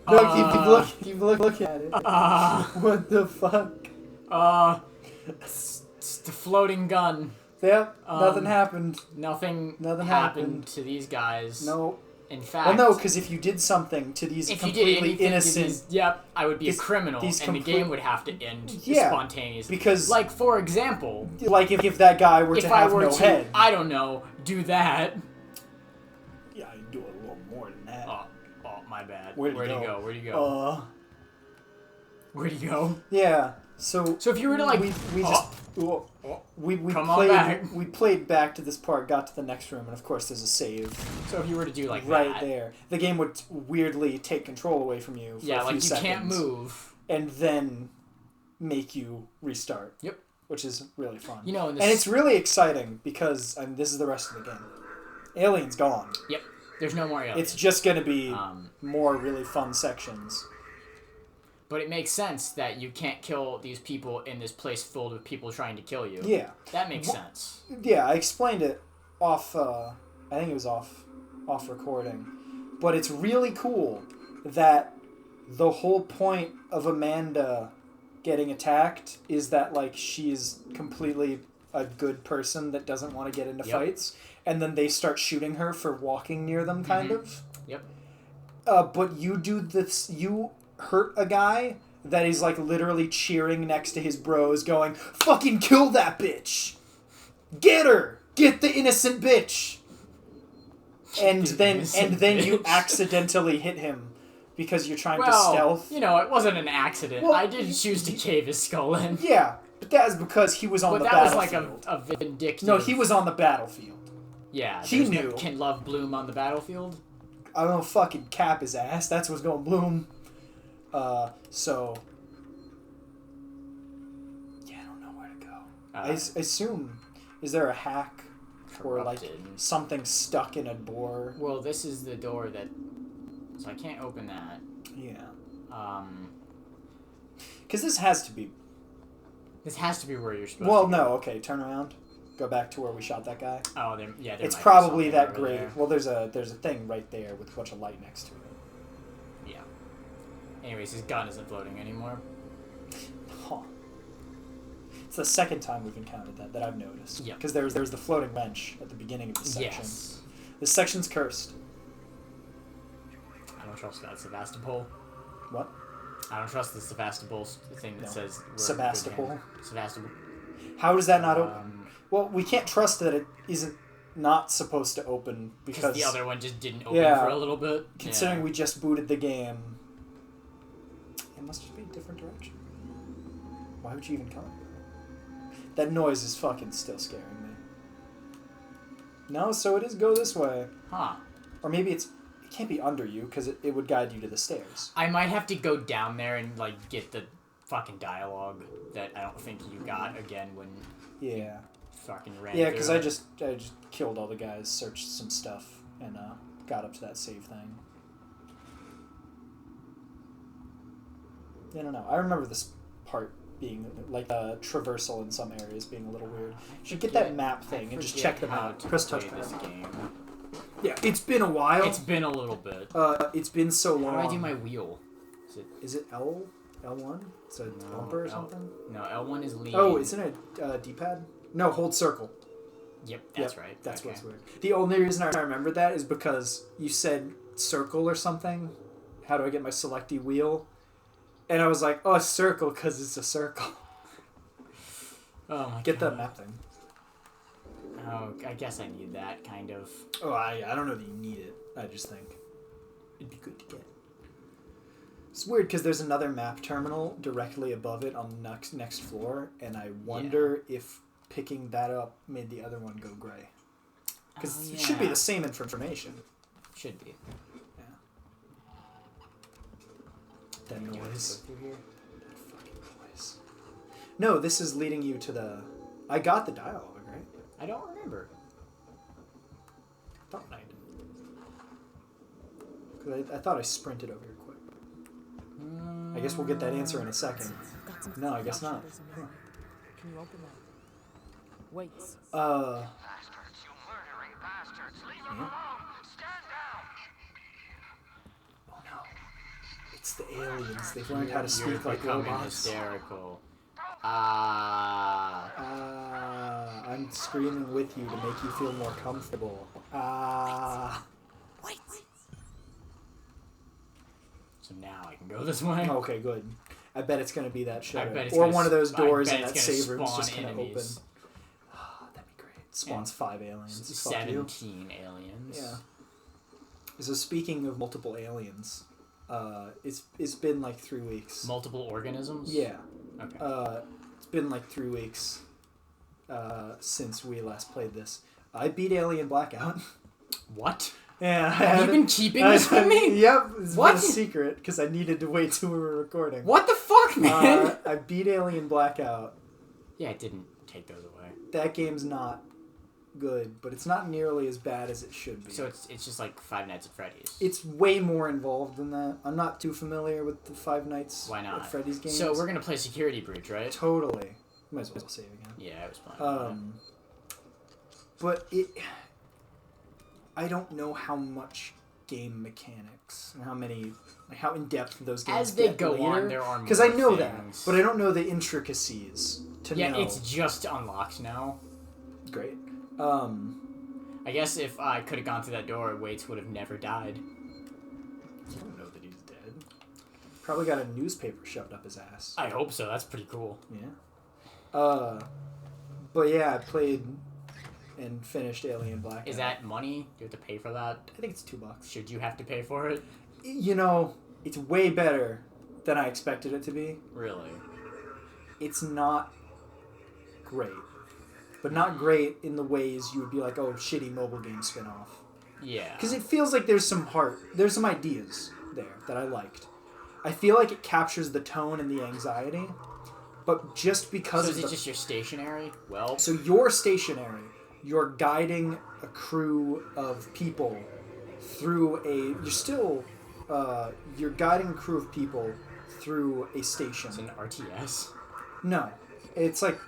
No, keep looking at it. What the fuck? It's the floating gun. Yep, nothing happened. Nothing happened happened to these guys. No. In fact... Well, no, because if you did something to these completely innocent... Yep, I would be a criminal, and the game would have to end spontaneously. Because... Like, for example... Like, if that guy were to have no head. I don't know, do that... Yeah, I'd do a little more than that. Oh, my bad. Where'd he go? Where'd he go? Where'd he go? Yeah, so if you were to, like... We played back to this part, got to the next room, and of course there's a save. So if you were to do like right that... there, the game would weirdly take control away from you for a few seconds. You can't move. And then make you restart. Yep. Which is really fun. You know, and it's really exciting because this is the rest of the game. Alien's gone. Yep. There's no more aliens. It's just going to be more really fun sections. But it makes sense that you can't kill these people in this place filled with people trying to kill you. Yeah. That makes sense. Yeah, I explained it off, I think it was off recording. But it's really cool that the whole point of Amanda getting attacked is that, like, she's completely a good person that doesn't want to get into fights. And then they start shooting her for walking near them, kind of. Yep. But you do this, you hurt a guy that is, like, literally cheering next to his bros going, fucking kill that bitch! Get her! Get the innocent bitch! And then you accidentally hit him because you're trying to stealth. You know, it wasn't an accident. Well, I didn't choose to cave his skull in. Yeah, but that was because he was on the battlefield. But that was like a vindictive... No, he was on the battlefield. Yeah. He knew. Can love bloom on the battlefield? I'm gonna fucking cap his ass. That's what's gonna bloom. So... Yeah, I don't know where to go. I assume... Is there a hack? Or, like, something stuck in a door? Well, this is the door that... So I can't open that. Yeah. Because this has to be... This has to be where you're supposed to Well, no, okay, turn around. Go back to where we shot that guy. Oh, yeah, there it's might probably be that great. there. Well, there's a thing right there with a bunch of light next to it. Yeah. Anyways, his gun isn't floating anymore. Huh. It's the second time we've encountered that I've noticed. Yeah. Because there's the floating wrench at the beginning of the section. Yes. This section's cursed. I don't trust that Sevastopol. What? I don't trust the Sevastopol thing that says... Sevastopol? Sevastopol. How does that not open? Well, we can't trust that it isn't not supposed to open because... the other one just didn't open for a little bit. Considering we just booted the game, it must just be a different direction. Why would you even come? That noise is fucking still scaring me. No, so it is go this way. Huh. Or maybe it can't be under you because it would guide you to the stairs. I might have to go down there and, like, get the fucking dialogue that I don't think you got again when... Yeah. Fucking ran Yeah, because I just killed all the guys, searched some stuff, and got up to that save thing. I don't know. I remember this part being, like, traversal in some areas being a little weird. You should get that map thing and just check them out. Press touchpad. Yeah, it's been a while. It's been a little bit. It's been so long. How do I do my wheel? Is it L1? It's a bumper or something? No, L1 is lead. Oh, isn't it a D-pad? No, hold circle. Yep, that's right. That's what's weird. The only reason I remembered that is because you said circle or something. How do I get my selecty wheel? And I was like, oh, circle, because it's a circle. Oh my Get that map thing. Oh, I guess I need that, kind of. Oh, I don't know that you need it. I just think it'd be good to get. It's weird because there's another map terminal directly above it on the next floor, and I wonder if picking that up made the other one go gray. Because it should be the same information. Should be. Yeah. That noise. Go through here? That fucking noise. No, this is leading you to the... I got the dialogue, right? I don't remember. I thought I did. Because I thought I sprinted over here quick. I guess we'll get that answer in a second. No, I guess not. Huh. Can you open that? Wait. Bastards, you murdering bastards! Leave him alone! Stand down! Oh no. It's the aliens. They've learned how to You're speak like becoming robots. hysterical. I'm screaming with you to make you feel more comfortable. Wait. So now I can go this way. Okay, good. I bet it's gonna be that shit. bet it's Or gonna one of those I doors bet in it's that gonna save room's spawn just gonna enemies. open. That'd be great. Spawns 5 aliens. Fuck 17 you. aliens. Yeah. So speaking of multiple aliens, it's been like 3 weeks. Multiple organisms? Yeah. Okay. It's been like 3 weeks since we last played this. I beat Alien Blackout. What? Yeah. Have you been keeping this from me? Yep. It's What? been a secret because I needed to wait till we were recording. What the fuck, man? I beat Alien Blackout. Yeah, it didn't take those away. That game's not good, but it's not nearly as bad as it should be. So it's just like Five Nights at Freddy's. It's way more involved than that. I'm not too familiar with the Five Nights Why not? at Freddy's games. So we're gonna play Security Breach, right? Totally. Might as well save again. Yeah, I was playing. But it... I don't know how much game mechanics and how in depth those games As they get go later. on, there are more Because I know things. that, but I don't know the intricacies to Yeah, know. it's just unlocked now. Great. I guess if I could have gone through that door, Waits would have never died. You don't know that he's dead. Probably got a newspaper shoved up his ass. I hope so. That's pretty cool. Yeah. But yeah, I played and finished Alien Blackout. Is that money? Do you have to pay for that? I think it's $2. Should you have to pay for it? You know, it's way better than I expected it to be. Really? It's not great. But not great in the ways you would be like, oh, shitty mobile game spin-off. Yeah. Because it feels like there's some heart. There's some ideas there that I liked. I feel like it captures the tone and the anxiety. But just because So of is it just your stationary? Well... So you're stationary. You're guiding a crew of people through a... You're still... you're guiding a crew of people through a station. It's an RTS? No. It's like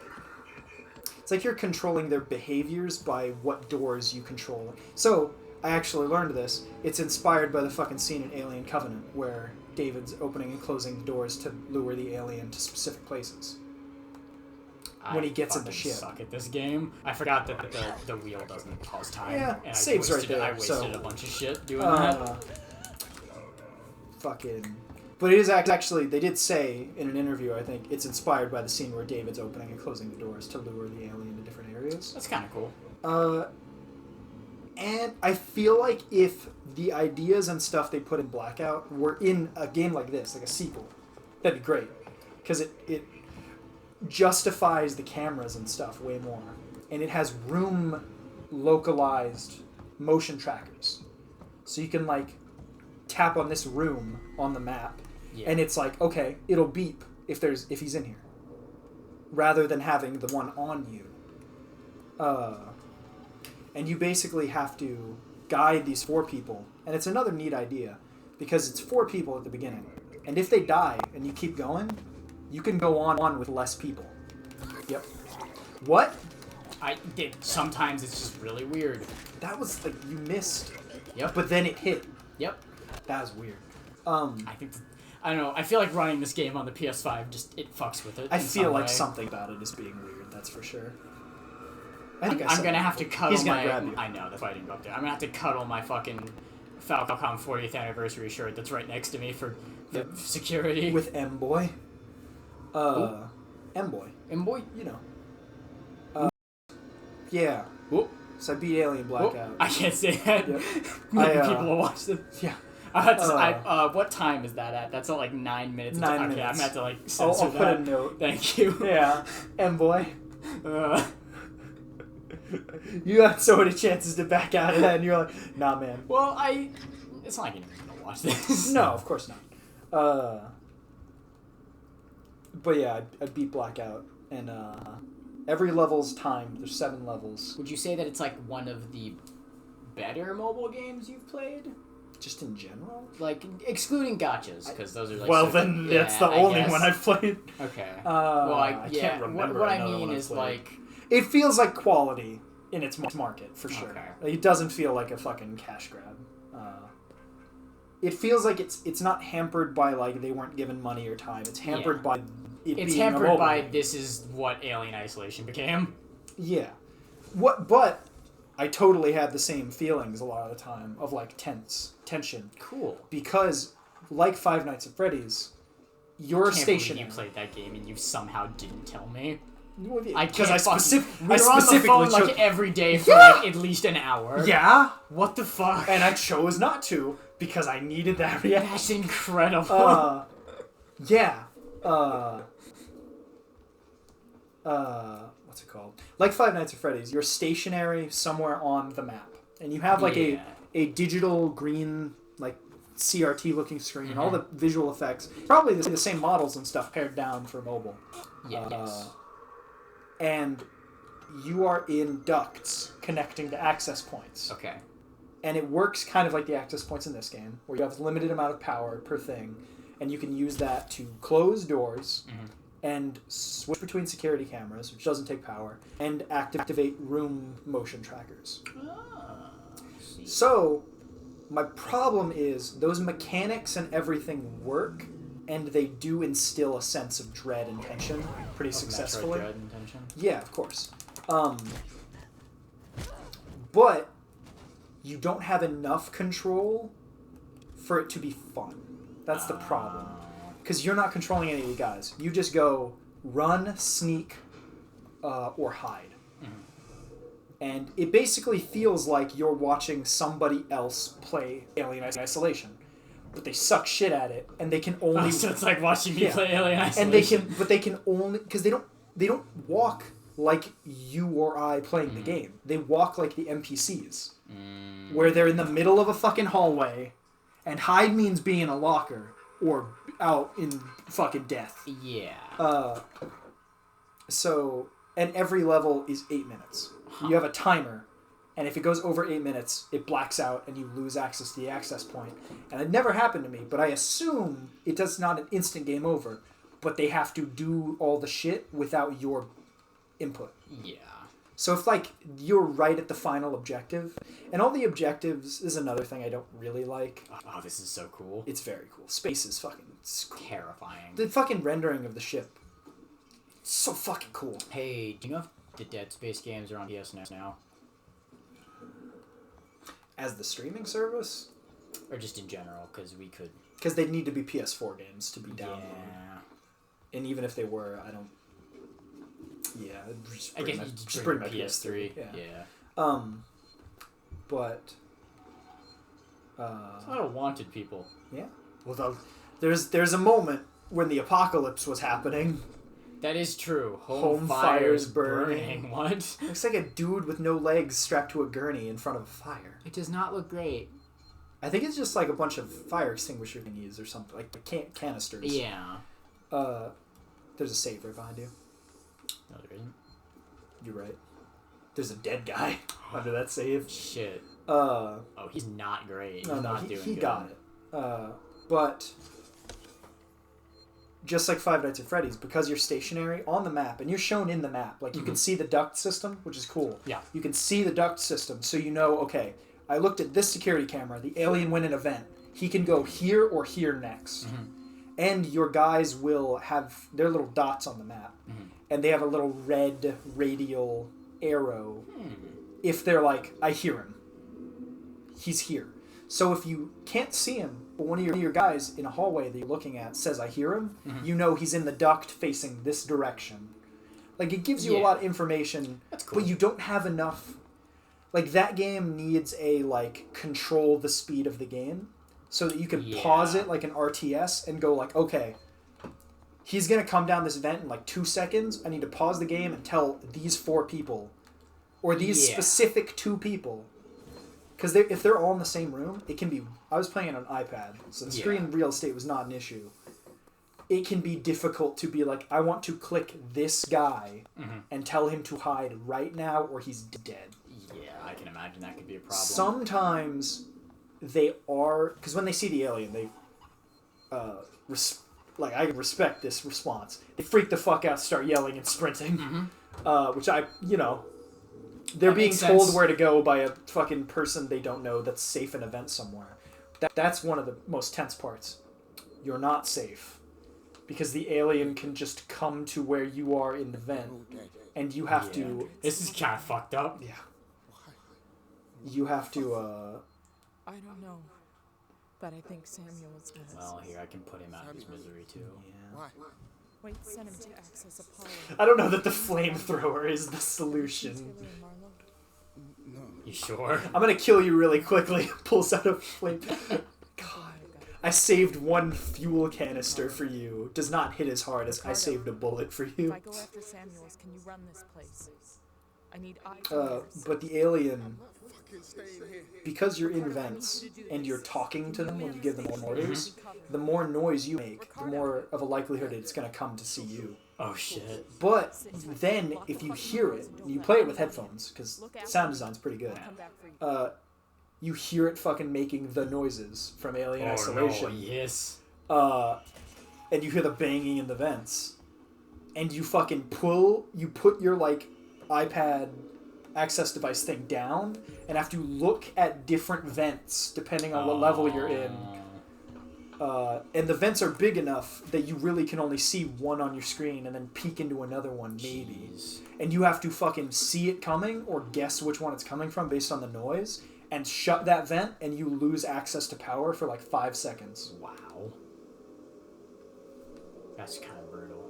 you're controlling their behaviors by what doors you control. So, I actually learned this. It's inspired by the fucking scene in Alien Covenant where David's opening and closing the doors to lure the alien to specific places. When he gets in the ship. I suck at this game. I forgot that the wheel doesn't pause time. Yeah, and saves right there, I wasted so- a bunch of shit doing that. Fucking... But it is actually, they did say in an interview, I think, it's inspired by the scene where David's opening and closing the doors to lure the alien to different areas. That's kind of cool. And I feel like if the ideas and stuff they put in Blackout were in a game like this, like a sequel, that'd be great. Because it justifies the cameras and stuff way more. And it has room localized motion trackers. So you can, like, tap on this room on the map. Yeah. And it's like, okay, it'll beep if he's in here. Rather than having the one on you. And you basically have to guide these 4 people. And it's another neat idea. Because it's 4 people at the beginning. And if they die and you keep going, you can go on with less people. Yep. What? Sometimes it's just really weird. That was like, you missed. Yep. But then it hit. Yep. That was weird. I don't know. I feel like running this game on the PS5 it fucks with it. I in feel some like way. something about it is being weird, that's for sure. I'm gonna have to cuddle He's gonna my... grab you. I know, that's why I didn't go up there. I'm gonna have to cuddle my fucking Falcom 40th anniversary shirt that's right next to me for the security. With M-Boy. M-Boy. M-Boy? You know. Yeah. Whoop. So I beat Alien Blackout. I can't say that. Yep. Maybe people will watch this. Yeah. What time is that at? That's at like 9 minutes. 9 Okay, minutes. I'm gonna have to like censor I'll that. put a note. Thank you. Yeah. M-Boy. Uh, You had so many chances to back out of that, and you're like, nah, man. well, it's not like anyone's gonna watch this. No, of course not. But yeah, I beat Blackout, and every level's timed. There's 7 levels. Would you say that it's like one of the better mobile games you've played? Just in general? Like, excluding gotchas, because those are like... Well, sort of- then yeah, that's the I only guess. one I've played. Okay. Well, I can't remember What I another mean one I've is, played. like... It feels like quality in its market, for sure. Okay. Like, it doesn't feel like a fucking cash grab. it feels like it's not hampered by like they weren't given money or time. It's hampered by it It's being a hampered mobile by game. this is what Alien Isolation became. Yeah. But I totally had the same feelings a lot of the time of like tension. Cool. Because like Five Nights at Freddy's, you're stationary. You played that game and you somehow didn't tell me. Because I specifically we were on the phone chose... like every day for like at least an hour. Yeah. What the fuck? And I chose not to because I needed that reaction. That's incredible. Yeah. What's it called? Like Five Nights at Freddy's, you're stationary somewhere on the map, and you have like a digital green like CRT looking screen, all the visual effects, probably the same models and stuff pared down for mobile. Yes. And you are in ducts connecting to access points. Okay. And it works kind of like the access points in this game, where you have a limited amount of power per thing, and you can use that to close doors and switch between security cameras, which doesn't take power, and activate room motion trackers. So, my problem is those mechanics and everything work, and they do instill a sense of dread and tension pretty successfully. Dread and tension? Yeah, of course. But you don't have enough control for it to be fun. That's the problem. Because you're not controlling any of the guys. You just go run, sneak, or hide. And it basically feels like you're watching somebody else play Alien Isolation. But they suck shit at it, and they can only... so it's like watching me play Alien Isolation. And they can only... Because they don't walk like you or I playing the game. They walk like the NPCs. Where they're in the middle of a fucking hallway, and hide means being in a locker, or out in fucking death. Yeah. So, and every level is 8 minutes. You have a timer, and if it goes over 8 minutes, it blacks out and you lose access to the access point. And it never happened to me, but I assume it does not an instant game over, but they have to do all the shit without your input. Yeah. So if, like, you're right at the final objective, and all the objectives is another thing I don't really like. Oh, this is so cool. It's very cool. Space is fucking cool. Terrifying. The fucking rendering of the ship, so fucking cool. Hey, do you know if the Dead Space games are on PS now? As the streaming service? Or just in general, because we could... Because they need to be PS4 games to be downloaded. Yeah. And even if they were, I don't... Yeah, I guess you just bring my PS3. Yeah. But... There's a lot of wanted people. Yeah. Well, there's a moment when the apocalypse was happening. That is true. Home fire's burning. What? Looks like a dude with no legs strapped to a gurney in front of a fire. It does not look great. I think it's just like a bunch of fire extinguisher thingies or something, like canisters. Yeah. There's a save right behind you. No, there isn't. You're right. There's a dead guy under that save. Shit. Oh, he's not great. He's no, not doing he good. got it. But just like Five Nights at Freddy's, because you're stationary on the map, and you're shown in the map, like you can see the duct system, which is cool. Yeah. You can see the duct system, so you know, okay, I looked at this security camera, the alien went an event. He can go here or here next. And your guys will have their little dots on the map. And they have a little red radial arrow. If they're like, I hear him. He's here. So if you can't see him, but one of your guys in a hallway that you're looking at says, I hear him, you know he's in the duct facing this direction. Like, it gives you a lot of information, That's cool. but you don't have enough... Like, that game needs a, like, control the speed of the game so that you can pause it like an RTS and go like, okay, he's going to come down this vent in like 2 seconds. I need to pause the game and tell these 4 people or these specific 2 people. Because if they're all in the same room, it can be... I was playing on an iPad, so the screen real estate was not an issue. It can be difficult to be like, I want to click this guy and tell him to hide right now or he's dead. Yeah, I can imagine that could be a problem. Sometimes they are... Because when they see the alien, they... I respect this response. They freak the fuck out, start yelling and sprinting. Which I... They're being told where to go by a fucking person they don't know that's safe in an event somewhere. That's one of the most tense parts. You're not safe. Because the alien can just come to where you are in the vent. And you have to... This is kind of fucked up. Yeah. You have to, I don't know, but I think Samuel's gonna. Well, here, I can put him out of his misery, too. Yeah. Wait, send him to access Apollo. I don't know that the flamethrower is the solution. Taylor and Marlo? You sure? I'm gonna kill you really quickly. Pulls out a flame. God. I saved one fuel canister for you. Does not hit as hard as I saved a bullet for If you. I go after Samuel's, can you run this place? I need eyes. But the alien, because you're in vents and you're talking to them when you give them more orders, the more noise you make, the more of a likelihood it's going to come to see you. Oh, shit. But then, if you hear it, and you play it with headphones, because sound design's pretty good, Come back for you. you hear it fucking making the noises from Alien Isolation. Oh, no, yes. And you hear the banging in the vents. And you fucking put your, like, iPad access device thing down, and have to look at different vents depending on what level you're in. And the vents are big enough that you really can only see one on your screen and then peek into another one, maybe. Jeez. And you have to fucking see it coming or guess which one it's coming from based on the noise, and shut that vent, and you lose access to power for like 5 seconds. Wow. That's kind of brutal.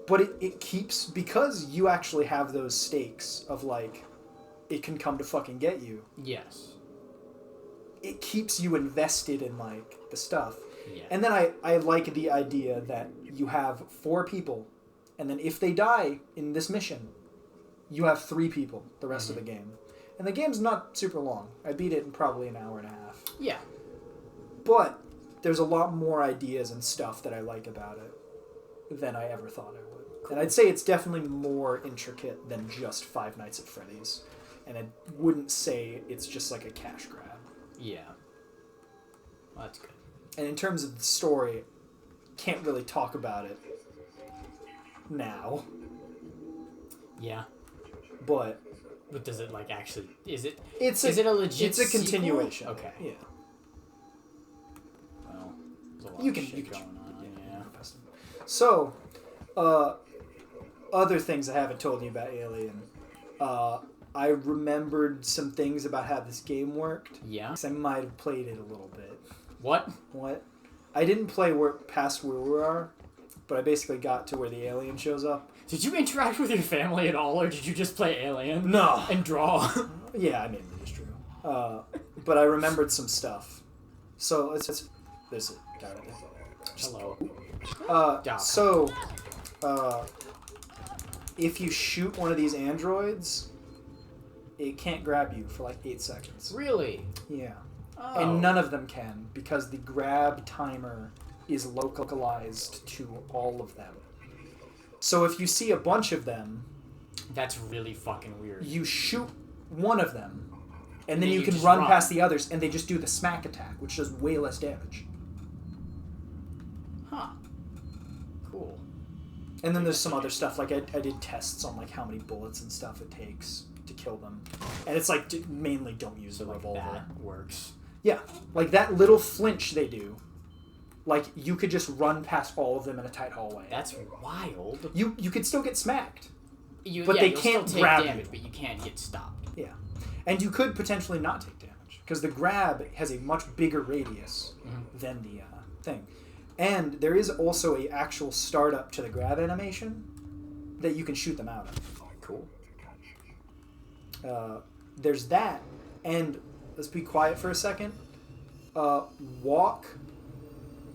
But it keeps, because you actually have those stakes of like, it can come to fucking get you. Yes. It keeps you invested in like the stuff. Yeah. And then I like the idea that you have 4 people, and then if they die in this mission, you have 3 people the rest of the game. And the game's not super long. I beat it in probably an hour and a half. Yeah. But there's a lot more ideas and stuff that I like about it than I ever thought I would. Cool. And I'd say it's definitely more intricate than just Five Nights at Freddy's. And I wouldn't say it's just like a cash grab. Yeah. Well, that's good. And in terms of the story, can't really talk about it now. Yeah. But does it like actually? Is it a legit? It's a continuation. Sequel? Okay. Yeah. Well, there's a lot You of can shit going on. Yeah. So, other things I haven't told you about Alien. I remembered some things about how this game worked. Yeah. 'Cause I might have played it a little bit. What? I didn't play past where we are, but I basically got to where the alien shows up. Did you interact with your family at all, or did you just play Alien? No. And draw? Yeah, I mean, it's true. But I remembered some stuff. So let's there's it. Got it. Hello. So, if you shoot one of these androids, it can't grab you for like 8 seconds. Really? Yeah. Oh. And none of them can, because the grab timer is localized to all of them. So if you see a bunch of them, That's really fucking weird. you shoot one of them, and then then you you can just run run. past the others, and they just do the smack attack, which does way less damage. Huh. Cool. And then there's some other stuff, like I did tests on like how many bullets and stuff it takes to kill them. And it's like, mainly don't use the Like revolver. that works. Yeah, like that little flinch they do, like you could just run past all of them in a tight hallway. That's wild. You could still get smacked. But You'll they can't still take grab damage, you. but you can't get stopped. Yeah. And you could potentially not take damage, because the grab has a much bigger radius than the thing. And there is also a actual startup to the grab animation that you can shoot them out of. Cool. There's that, and let's be quiet for a second. Walk,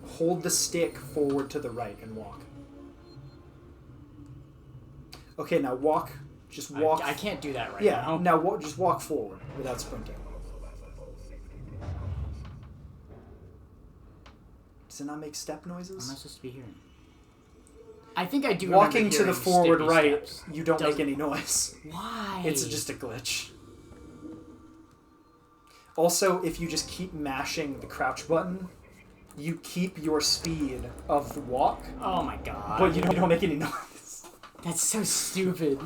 hold the stick forward to the right and walk. Okay, now walk. Just walk. I can't do that right Yeah, now. now just walk forward without sprinting. Does it not make step What am I noises? supposed to be hearing? I think I do. Walking remember to the hearing forward steppy right, steps. you don't make Doesn't- any noise. Why? It's just a glitch. Also, if you just keep mashing the crouch button, you keep your speed of the walk, Oh my god. but you don't make any noise. That's so stupid.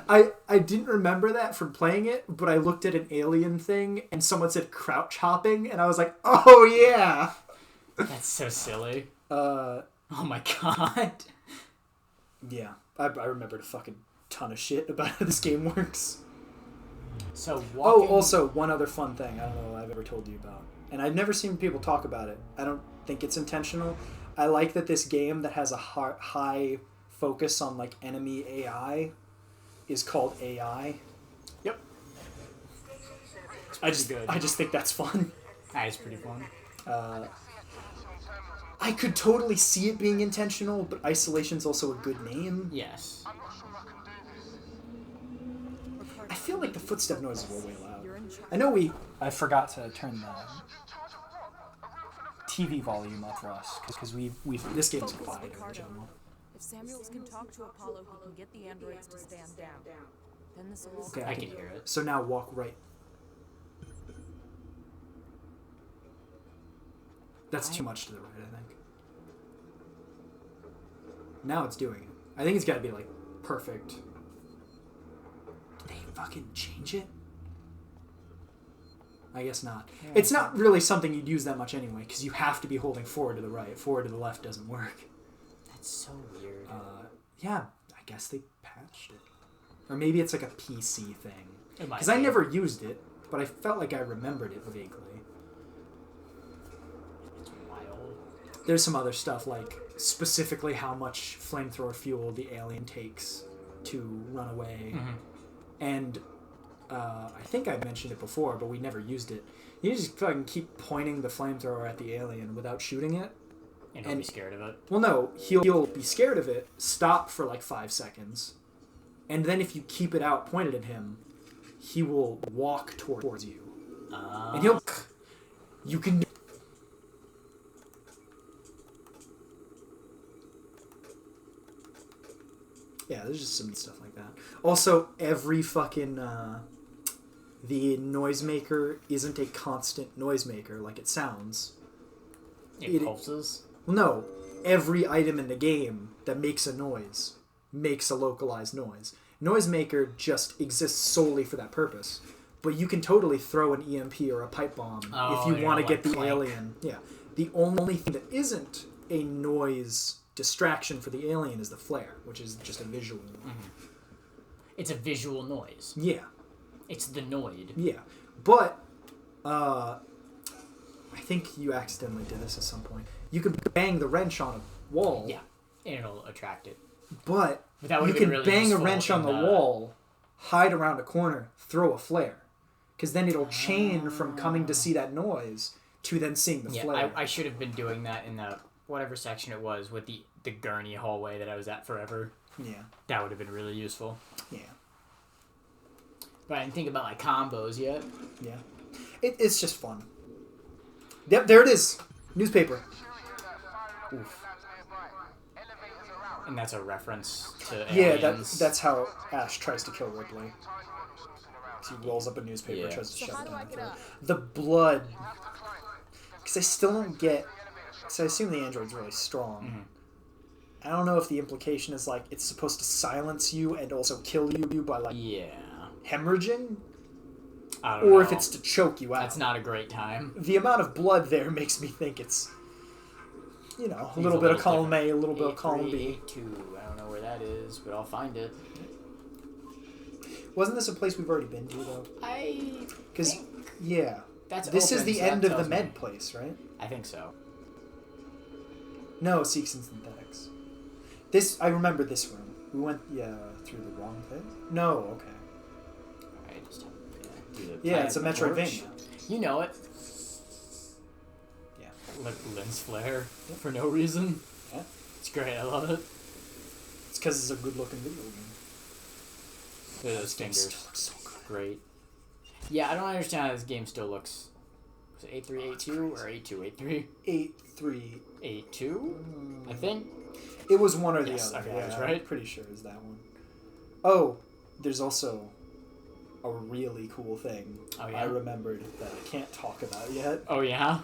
I didn't remember that from playing it, but I looked at an alien thing and someone said crouch hopping, and I was like, oh yeah. That's so silly. Oh my god. Yeah, I remembered a fucking ton of shit about how this game works. So walking... Oh, also, one other fun thing I don't know I've ever told you about, and I've never seen people talk about it. I don't think it's intentional. I like that this game that has a high focus on like enemy AI is called AI. Yep. I just think that's fun. That is pretty fun. I could totally see it being intentional, but Isolation's also a good name. Yes. I feel like the footstep noises were way loud. I know I forgot to turn the TV volume up for us, because this game's quiet in general. If Samuels can talk to Apollo, he can get the androids to stand down. Then this will all... Okay, I can hear it. So now walk right. That's too much to the right, I think. Now it's doing it. I think it's got to be, like, perfect. Did they fucking change it? I guess not. Yeah, it's not really something you'd use that much anyway, because you have to be holding forward to the right. Forward to the left doesn't work. That's so weird. Yeah, I guess they patched it. Or maybe it's like a PC thing. Because be. I never used it, but I felt like I remembered it vaguely. It's wild. There's some other stuff, like specifically how much flamethrower fuel the alien takes to run away. Mm-hmm. And I think I mentioned it before, but we never used it. You just fucking keep pointing the flamethrower at the alien without shooting it. And he'll be scared of it. Well, no, he'll be scared of it, stop for like 5 seconds, and then if you keep it out pointed at him, he will walk towards you. And you can... Yeah, there's just some stuff like that. Also, every fucking... the noisemaker isn't a constant noisemaker like it sounds. It pulses? Well, no. Every item in the game that makes a noise makes a localized noise. Noisemaker just exists solely for that purpose. But you can totally throw an EMP or a pipe bomb if you want to get the alien. Yeah. The only thing that isn't a noise distraction for the alien is the flare, which is just a visual. Mm-hmm. It's a visual noise. Yeah. It's the Noid. Yeah. But, I think you accidentally did this at some point. You can bang the wrench on a wall. Yeah. And it'll attract it. But you can really bang a wrench on the wall, hide around a corner, throw a flare. Because then it'll chain from coming to see that noise to then seeing the flare. I should have been doing that in the whatever section it was with the gurney hallway that I was at forever. Yeah. That would have been really useful. Yeah. But I didn't think about my combos yet. Yeah. It's just fun. Yep, there it is. Newspaper. Oof. And that's a reference to aliens. aliens. That's how Ash tries to kill Ripley. He rolls up a newspaper and tries to shove it down her throat. The blood. Because I still don't get... So I assume the android's really strong. Mm-hmm. I don't know if the implication is like it's supposed to silence you and also kill you by like hemorrhaging, I don't know. if it's to choke you out. That's not a great time. The amount of blood there makes me think it's, a little bit of column A, a little bit of column B. 8-2. I don't know where that is, but I'll find it. Wasn't this a place we've already been to though? Because this is the end of the med place, right? I think so. No, Seeks and Synthetics. I remember this room. We went through the wrong thing. No, okay. Alright, just it's a Metroidvania. You know it. Yeah. Lens flare for no reason. Yeah. It's great. I love it. It's because it's a good-looking video game. Look at those fingers. So good. Great. Yeah, I don't understand how this game still looks. Was it 8-3, 8-2, or 8-2, 8-3? 8-3. 8-2? I think. It was one or the other. Okay, I was right. I'm pretty sure it's that one. Oh, there's also a really cool thing I remembered that I can't talk about yet. Oh, yeah?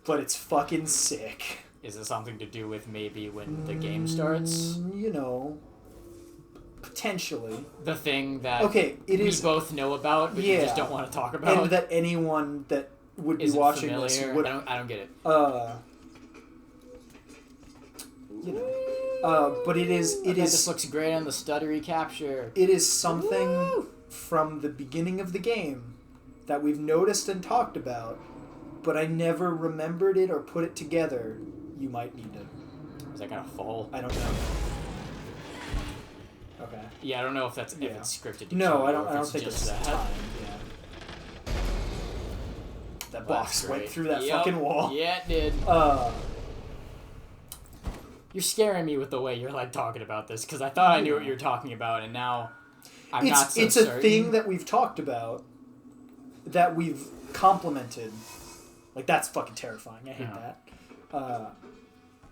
But it's fucking sick. Is it something to do with maybe when the game starts? Potentially. The thing that it we is both know about, but you just don't want to talk about. And that anyone that would be Isn't watching familiar. this would... I don't get it. You know. But it is... This looks great on the stuttery capture. It is something from the beginning of the game that we've noticed and talked about, but I never remembered it or put it together. You might need to... Is that gonna fall? I don't know. Okay. Yeah, I don't know if that's if it's scripted. No, I or don't if think just it's that. timed. Yeah. That box That's went great. through that fucking wall. Yeah, it did. You're scaring me with the way you're like talking about this because I thought I knew what you were talking about, and now I'm not so It's certain. a thing that we've talked about, that we've complimented. Like, that's fucking terrifying. I hate that.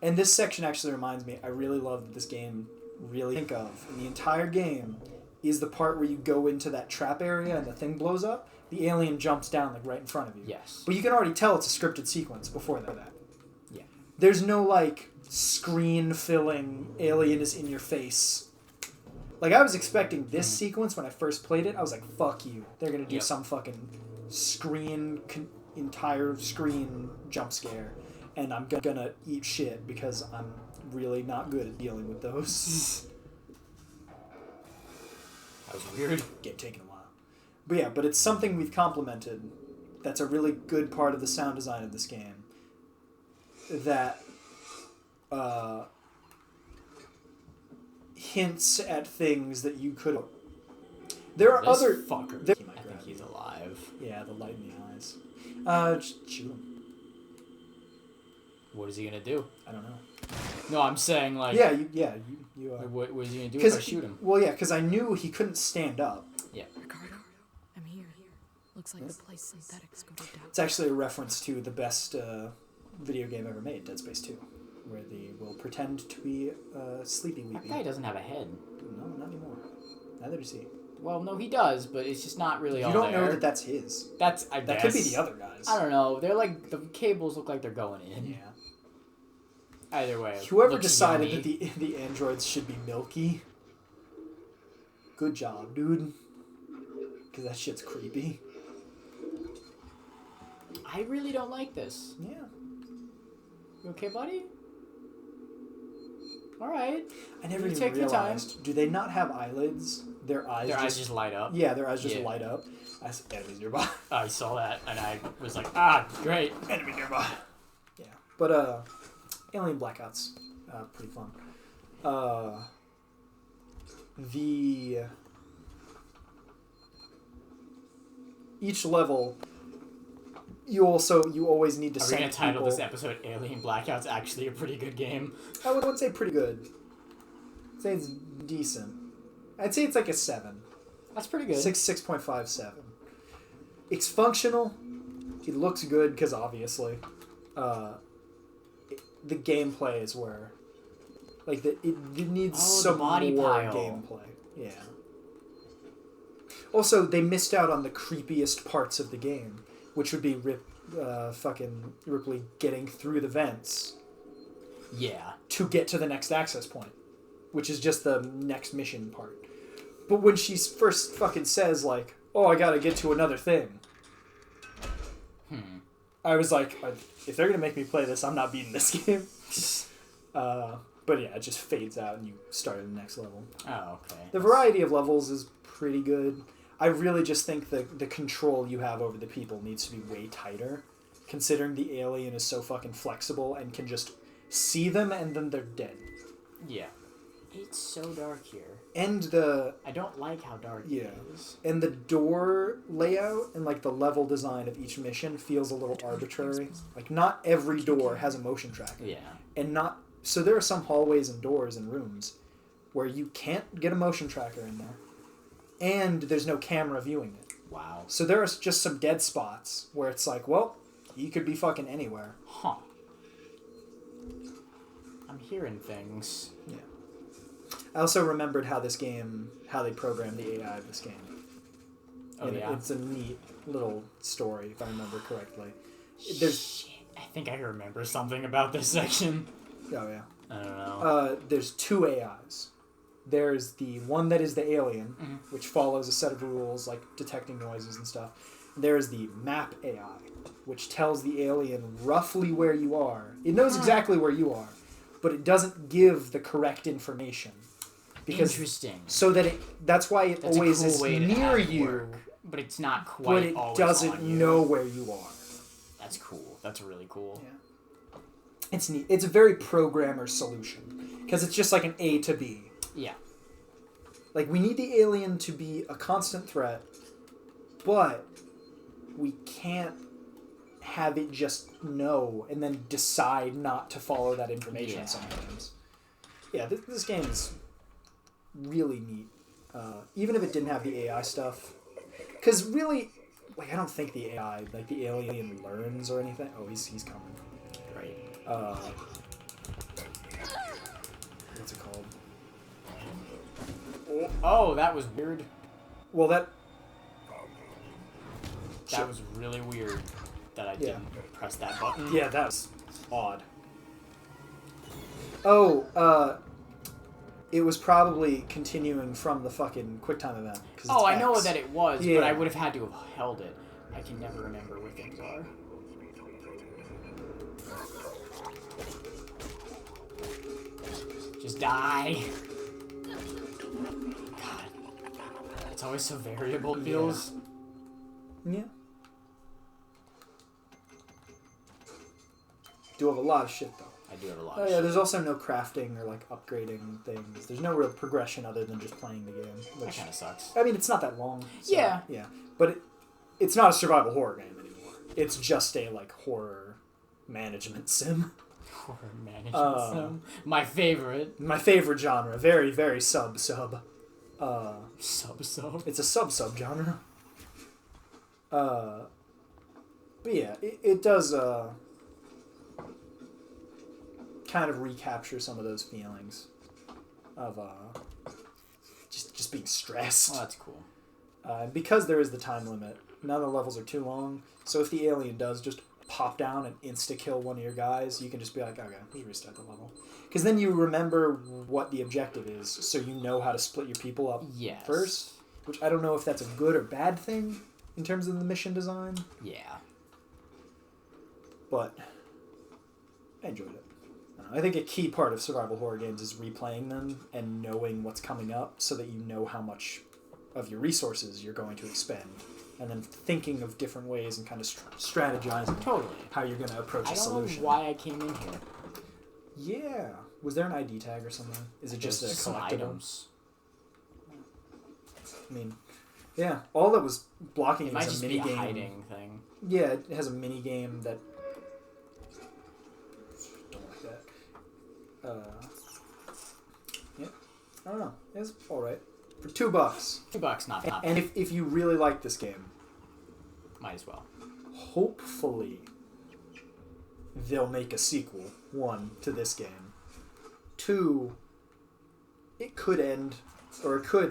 And this section actually reminds me, I really love that this game really think of in the entire game is the part where you go into that trap area and the thing blows up. The alien jumps down like right in front of you. Yes. But you can already tell it's a scripted sequence before that. Yeah. There's no like screen filling alien is in your face. Like, I was expecting this sequence when I first played it. I was like, fuck you. They're going to do some fucking entire screen jump scare. And I'm going to eat shit because I'm really not good at dealing with those. That was weird. Get taken a while. But yeah, but it's something we've complimented. That's a really good part of the sound design of this game. That hints at things that you could... There are This other... fucker. There, I think he's alive. yeah, the light in the eyes. Just shoot him. What is he gonna do? I don't know. No, I'm saying like. Yeah, you What is he gonna do if I shoot him? Well, yeah, because I knew he couldn't stand up. Yeah. Ricardo, I'm here. Looks like the place synthetics go to down. It's actually a reference to the best video game ever made, Dead Space 2, where they will pretend to be sleepy weepy. That guy doesn't have a head. No, not anymore. Neither does he. Well, no, he does, but it's just not really all You don't there. know that that's his. That That could be the other guys. I don't know. They're like the cables look like they're going in. Yeah. Either way. Whoever looks decided yummy. that the androids should be milky, good job, dude. Because that shit's creepy. I really don't like this. Yeah. You okay, buddy? All right. I never You even take your time. realized. Do they not have eyelids? Their eyes just light up. Yeah, their eyes just light up. As enemies nearby. I saw that and I was like, great. Enemy nearby. Yeah. But Alien Blackout's pretty fun. Each level, you always need to Are we send gonna title people... this episode Alien Blackout's actually a pretty good game? I wouldn't say pretty good. I'd say it's decent. I'd say it's like a 7. That's pretty good. 6.57. It's functional. It looks good because obviously, the gameplay is where, like it needs some more gameplay. Yeah. Also, they missed out on the creepiest parts of the game, which would be fucking Ripley getting through the vents. Yeah. To get to the next access point, which is just the next mission part. But when she first fucking says, like, oh, I gotta get to another thing, I was like, if they're gonna make me play this, I'm not beating this game. But yeah, it just fades out and you start at the next level. Oh, okay. The variety of levels is pretty good. I really just think the control you have over the people needs to be way tighter, considering the alien is so fucking flexible and can just see them and then they're dead. Yeah. It's so dark here. And I don't like how dark it is. And the door layout and like the level design of each mission feels a little arbitrary. Like, not every door has a motion tracker. Yeah. So there are some hallways and doors and rooms where you can't get a motion tracker in there. And there's no camera viewing it. Wow. So there are just some dead spots where it's like, well, you could be fucking anywhere. Huh. I'm hearing things. Yeah. I also remembered how they programmed the AI of this game. Oh, and yeah? It's a neat little story, if I remember correctly. Shit. I think I remember something about this section. Oh, yeah. I don't know. There's 2 AIs. there's the one that is the alien, which follows a set of rules like detecting noises and stuff. There's the map AI, which tells the alien roughly where you are. It knows exactly where you are, but it doesn't give the correct information. Because, Interesting. So that that's why it That's always a cool is way to near have it you, work, but it's not quite but it always doesn't on you. know where you are. That's cool. That's really cool. Yeah. It's neat. It's a very programmer solution because it's just like an A to B. Yeah. Like, we need the alien to be a constant threat, but we can't have it just know and then decide not to follow that information sometimes. Yeah, this game is really neat. Even if it didn't have the AI stuff. Because really, like, I don't think the AI, like, the alien learns or anything. Oh, he's coming. Right. What's it called? Oh, that was weird. Well, that was really weird that I didn't press that button. Yeah, that's odd. Oh, it was probably continuing from the fucking QuickTime event. Oh, I know that it was, Yeah. but I would have had to have held it. I can never remember where things are. Just die. God. It's always so variable, it feels. Yeah. Do have a lot of shit, though. I do have a lot Oh, of yeah, shit. there's also no crafting or, like, upgrading things. There's no real progression other than just playing the game. That Which, kind of sucks. I mean, it's not that long. So, Yeah. Yeah. But it's not a survival horror game anymore. It's just a, like, horror management sim. Horror management sim. My favorite. My favorite genre. Very, very sub. Sub. It's a sub genre. But yeah, it does kind of recapture some of those feelings of just being stressed. Oh, that's cool. Because there is the time limit, none of the levels are too long. So if the alien does just pop down and insta-kill one of your guys, you can just be like, okay, just restart the level. Because then you remember what the objective is, so you know how to split your people up first. Which I don't know if that's a good or bad thing in terms of the mission design. Yeah. But I enjoyed it. I think a key part of survival horror games is replaying them and knowing what's coming up so that you know how much of your resources you're going to expend. And then thinking of different ways and kind of strategizing how you're going to approach a solution. I don't know why I came in here. Yeah. Was there an ID tag or something? Is it just a collectible? Items. I mean, yeah. All that was blocking It it might is just a be mini a game. hiding thing. Yeah, it has a mini game that. Don't like that. Yeah. I don't know. It's all right for $2. $2, not bad. And if you really like this game, Might as well. hopefully they'll make a sequel. 1, to this game. 2, it could end, or it could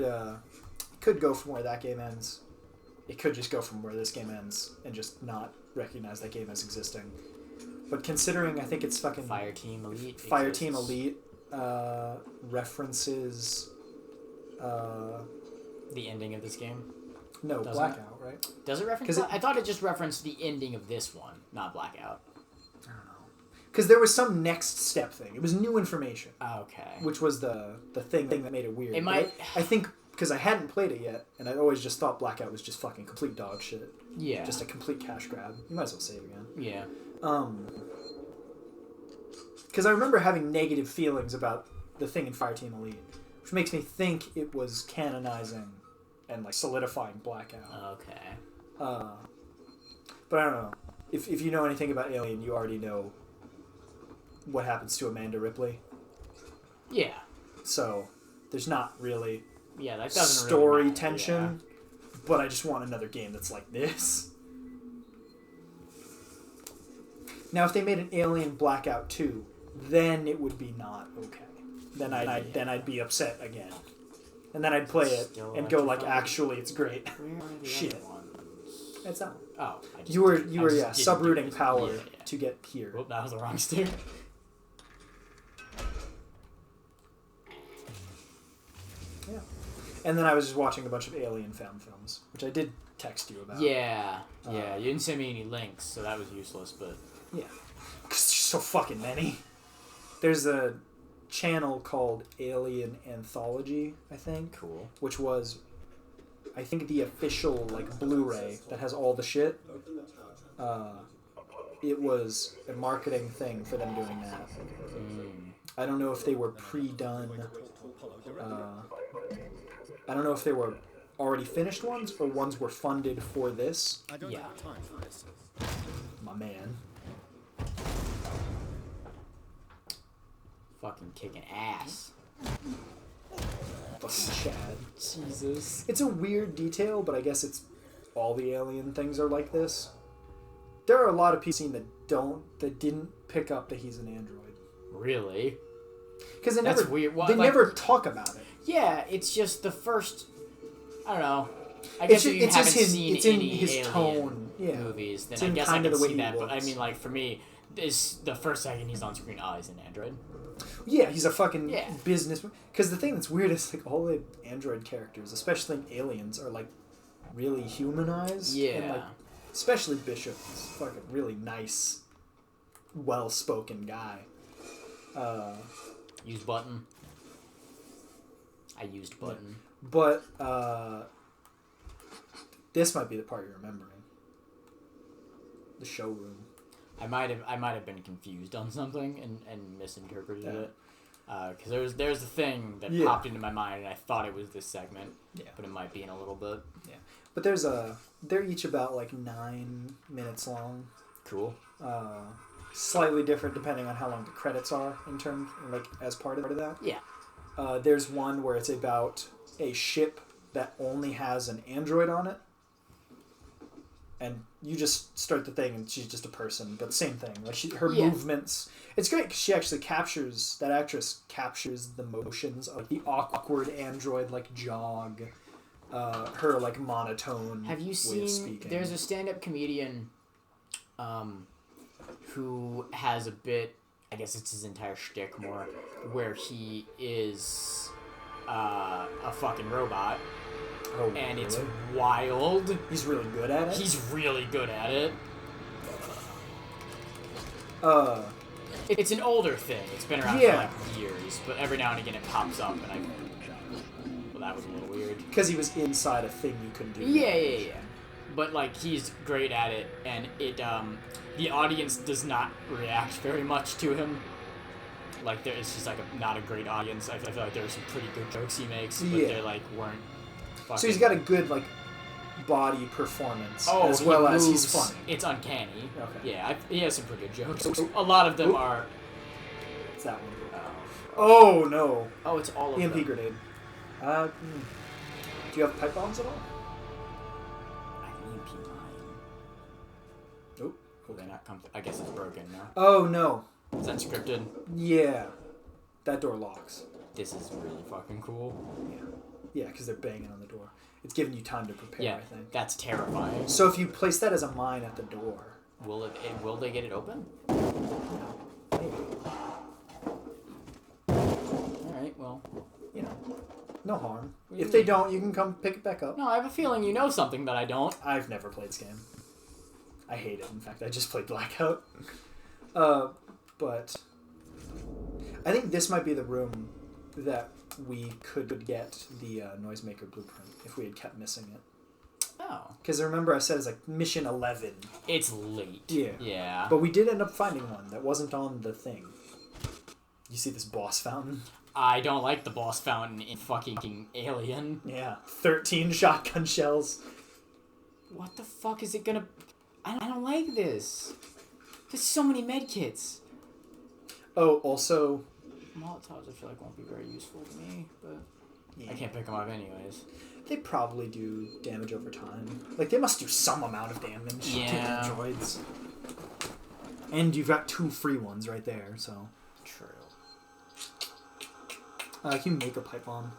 go from where that game ends. It could just go from where this game ends and just not recognize that game as existing. But considering, I think it's fucking Fireteam Elite. Fireteam Elite references. The ending of this game. No, Doesn't Blackout, right? Does it reference? I thought it just referenced the ending of this one, not Blackout. I don't know. Because there was some next step thing. It was new information. Okay. Which was the thing that made it weird. It might. I think because I hadn't played it yet, and I'd always just thought Blackout was just fucking complete dog shit. Yeah. Just a complete cash grab. You might as well save again. Yeah. Because I remember having negative feelings about the thing in Fireteam Elite, which makes me think it was canonizing and like solidifying Blackout. Okay. But I don't know. If you know anything about Alien, you already know what happens to Amanda Ripley. Yeah. So there's not really that doesn't story really matter, tension, but I just want another game that's like this. Now, if they made an Alien Blackout 2, then it would be not okay. Then I'd be upset again, and then I'd play it and go like, actually, it's great. Shit. That's that one. Oh, You were subrooting power to get here. Whoop, that was the wrong stick. And then I was just watching a bunch of Alien fan films, which I did text you about. Yeah. You didn't send me any links, so that was useless, but... Yeah. Because there's so fucking many. There's a channel called Alien Anthology, I think. Cool. Which was, I think, the official, like, Blu-ray that has all the shit. It was a marketing thing for them doing that. I don't know if they were pre-done. I don't know if they were already finished ones or ones were funded for this. I don't have time for this. My man. Fucking kicking ass. Fucking Chad. Jesus. It's a weird detail, but I guess it's all the Alien things are like this. There are a lot of people that didn't pick up that he's an android. Really? Because they That's never weird. Well, they like- never talk about it. Yeah, it's just the first... I don't know. I guess if you haven't seen any Alien tone. Yeah. movies, then It's I in guess I kind of can the way see he that. But I looks. mean, like, for me, is the first second he's on screen, he's an android. Yeah, he's a fucking Yeah. businessman. Because the thing that's weird is like all the android characters, especially in Aliens, are like really humanized. Yeah. And, like, especially Bishop is a fucking really nice, well-spoken guy. Use button. I used button. But this might be the part you're remembering. The showroom. I might have been confused on something and misinterpreted Yeah. it. Because there's a thing that Yeah. popped into my mind and I thought it was this segment. Yeah. But it might be in a little bit. Yeah. But they're each about like 9 minutes long. Cool. Slightly different depending on how long the credits are in terms, like, as part of that. Yeah. There's one where it's about a ship that only has an android on it. And you just start the thing and she's just a person, but same thing. Like her Yeah. movements. It's great because she actually that actress captures the motions of the awkward android, like, jog. Her, like, monotone Have you way of seen? speaking. There's a stand-up comedian, who has a bit. I guess it's his entire shtick more, where he is a fucking robot, Oh, and it's really? wild. He's really good at it. He's really good at it. It's an older thing. It's been around for Yeah. like years, but every now and again it pops up, and well, that was a little weird. Because he was inside a thing you couldn't do. Yeah. But like he's great at it, and it the audience does not react very much to him. Like it's just like not a great audience. I feel like there are some pretty good jokes he makes, but Yeah. they like weren't. Fucking... So he's got a good, like, body performance as he well as he's moves. funny. It's uncanny. Okay. Yeah, he has some pretty good jokes. A lot of them Oop. are. It's that one. Oh no! Oh, it's all of EMP them. grenade. Do you have pipe bombs at all? I have an EMP mine. Nope. Will they not come? I guess it's broken now. Oh no. Is that scripted? Yeah. That door locks. This is really fucking cool. Yeah, because they're banging on the door. It's giving you time to prepare, Yeah, I think. that's terrifying. So if you place that as a mine at the door, Will they get it open? maybe. Alright, well. You know, no harm. If they don't, you can come pick it back up. No, I have a feeling you know something that I don't. I've never played this game. I hate it. In fact, I just played Blackout. But I think this might be the room that we could get the Noisemaker blueprint if we had kept missing it. Oh. Because remember I said it's like mission 11. It's late. Yeah. Yeah. But we did end up finding one that wasn't on the thing. You see this boss fountain? I don't like the boss fountain in fucking Alien. Yeah. 13 shotgun shells. What the fuck is it gonna... I don't like this. There's so many medkits. Oh, also... Molotovs I feel like won't be very useful to me, but... Yeah. I can't pick them up anyways. They probably do damage over time. Like, they must do some amount of damage to Yeah. androids. And you've got 2 free ones right there, so... True. Can you make a pipe bomb?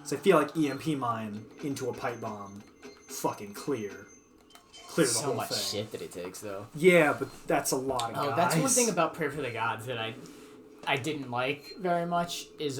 So I feel like EMP mine into a pipe bomb, fucking clear the So whole much thing. shit that it takes, though. Yeah, but that's a lot of guys. Oh, that's one thing about Prayer for the Gods that I didn't like very much is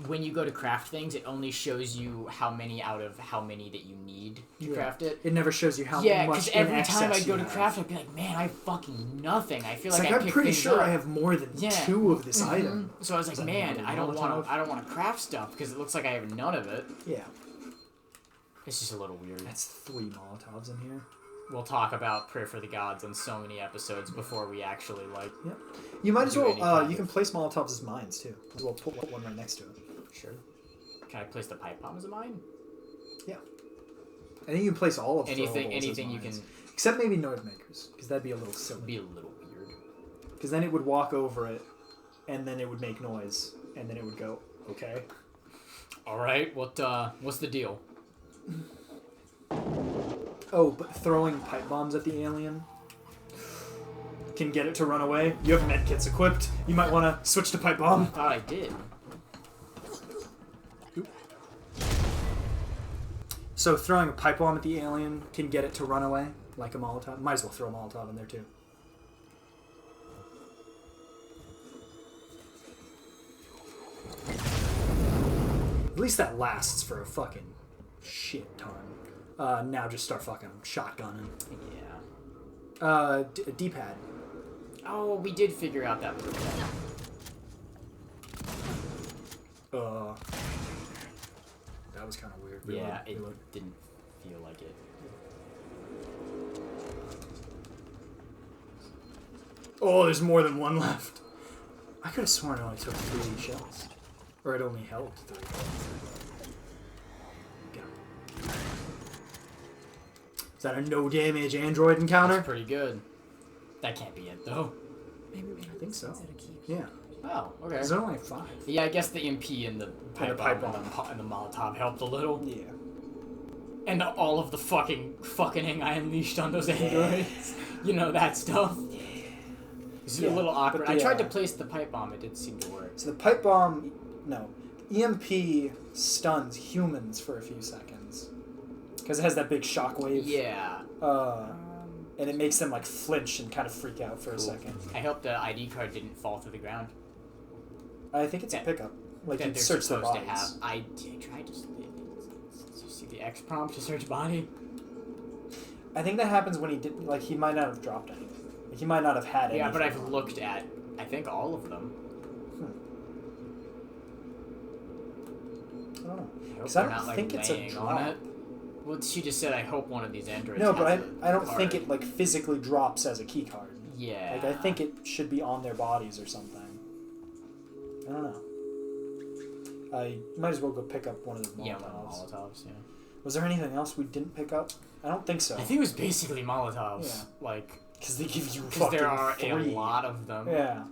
when you go to craft things, it only shows you how many out of how many that you need to craft it. It never shows you how Yeah, much because in every time excess I go you to have. craft, I'd be like, man, I have fucking nothing. I feel It's like like I I'm pretty things sure up. I have more than 2 of this item. So I was like, that man, another I don't Molotov? want to craft stuff because it looks like I have none of it. Yeah. It's just a little weird. That's 3 Molotovs in here. We'll talk about Prayer for the Gods on so many episodes before we actually like. Yep. You might as Do any well. kind You of- can place Molotovs as mines too. As well, put one right next to it. Sure. Can I place the pipe bomb as a mine? Yeah. I think you can place all of Anything throwables as you mines. can. Except maybe noise makers, because that'd be a little Be silly. a little weird. Because then it would walk over it, and then it would make noise, and then it would go, okay. All right. What's the deal? Oh, but throwing pipe bombs at the alien can get it to run away. You have medkits equipped. You might want to switch to pipe bomb. Thought I did. So throwing a pipe bomb at the alien can get it to run away, like a Molotov. Might as well throw a Molotov in there too. At least that lasts for a fucking shit ton. Now just start fucking shotgunning. Yeah. D-pad. Oh, we did figure out that was That was kind of weird. Yeah, Reload. it didn't feel like it. Oh, there's more than one left. I could have sworn it only took 3 shells. Or it only held 3. Get him. Is that a no damage android encounter? That's pretty good. That can't be it though. Maybe we I think so. consider keep. Yeah. Oh, okay. There's only 5. Yeah, I guess the MP and the pipe pipe bomb and the Molotov helped a little. Yeah. And all of the fucking I unleashed on those androids. You know, that stuff. It's Yeah, a little awkward. but I tried to yeah. place the pipe bomb. It did seem to work. So the pipe bomb, no. EMP stuns humans for a few seconds. Because it has that big shockwave. Yeah. And it makes them like flinch and kind of freak out for a second. I hope the ID card didn't fall to the ground. I think it's a That- pickup. Like that you they're search the supposed to bodies. have. I tried to. Did you see the X prompt to search body? I think that happens when he did. Like he might not have dropped anything. Like, he might not have had anything. Yeah, but I've looked at. I think all of them. I don't know. I hope 'Cause I they're don't not like think it's a laying on drop. it. Well, she just said, "I hope one of these androids." No, has but a I don't card." think it like physically drops as a key card. Yeah. Like I think it should be on their bodies or something. I don't know. I might as well go pick up one of the Molotovs. Yeah, one of the Molotovs. Yeah. Was there anything else we didn't pick up? I don't think so. I think it was basically Molotovs. Yeah. Like, Because they give you because fucking there are 3. a lot of them. Yeah.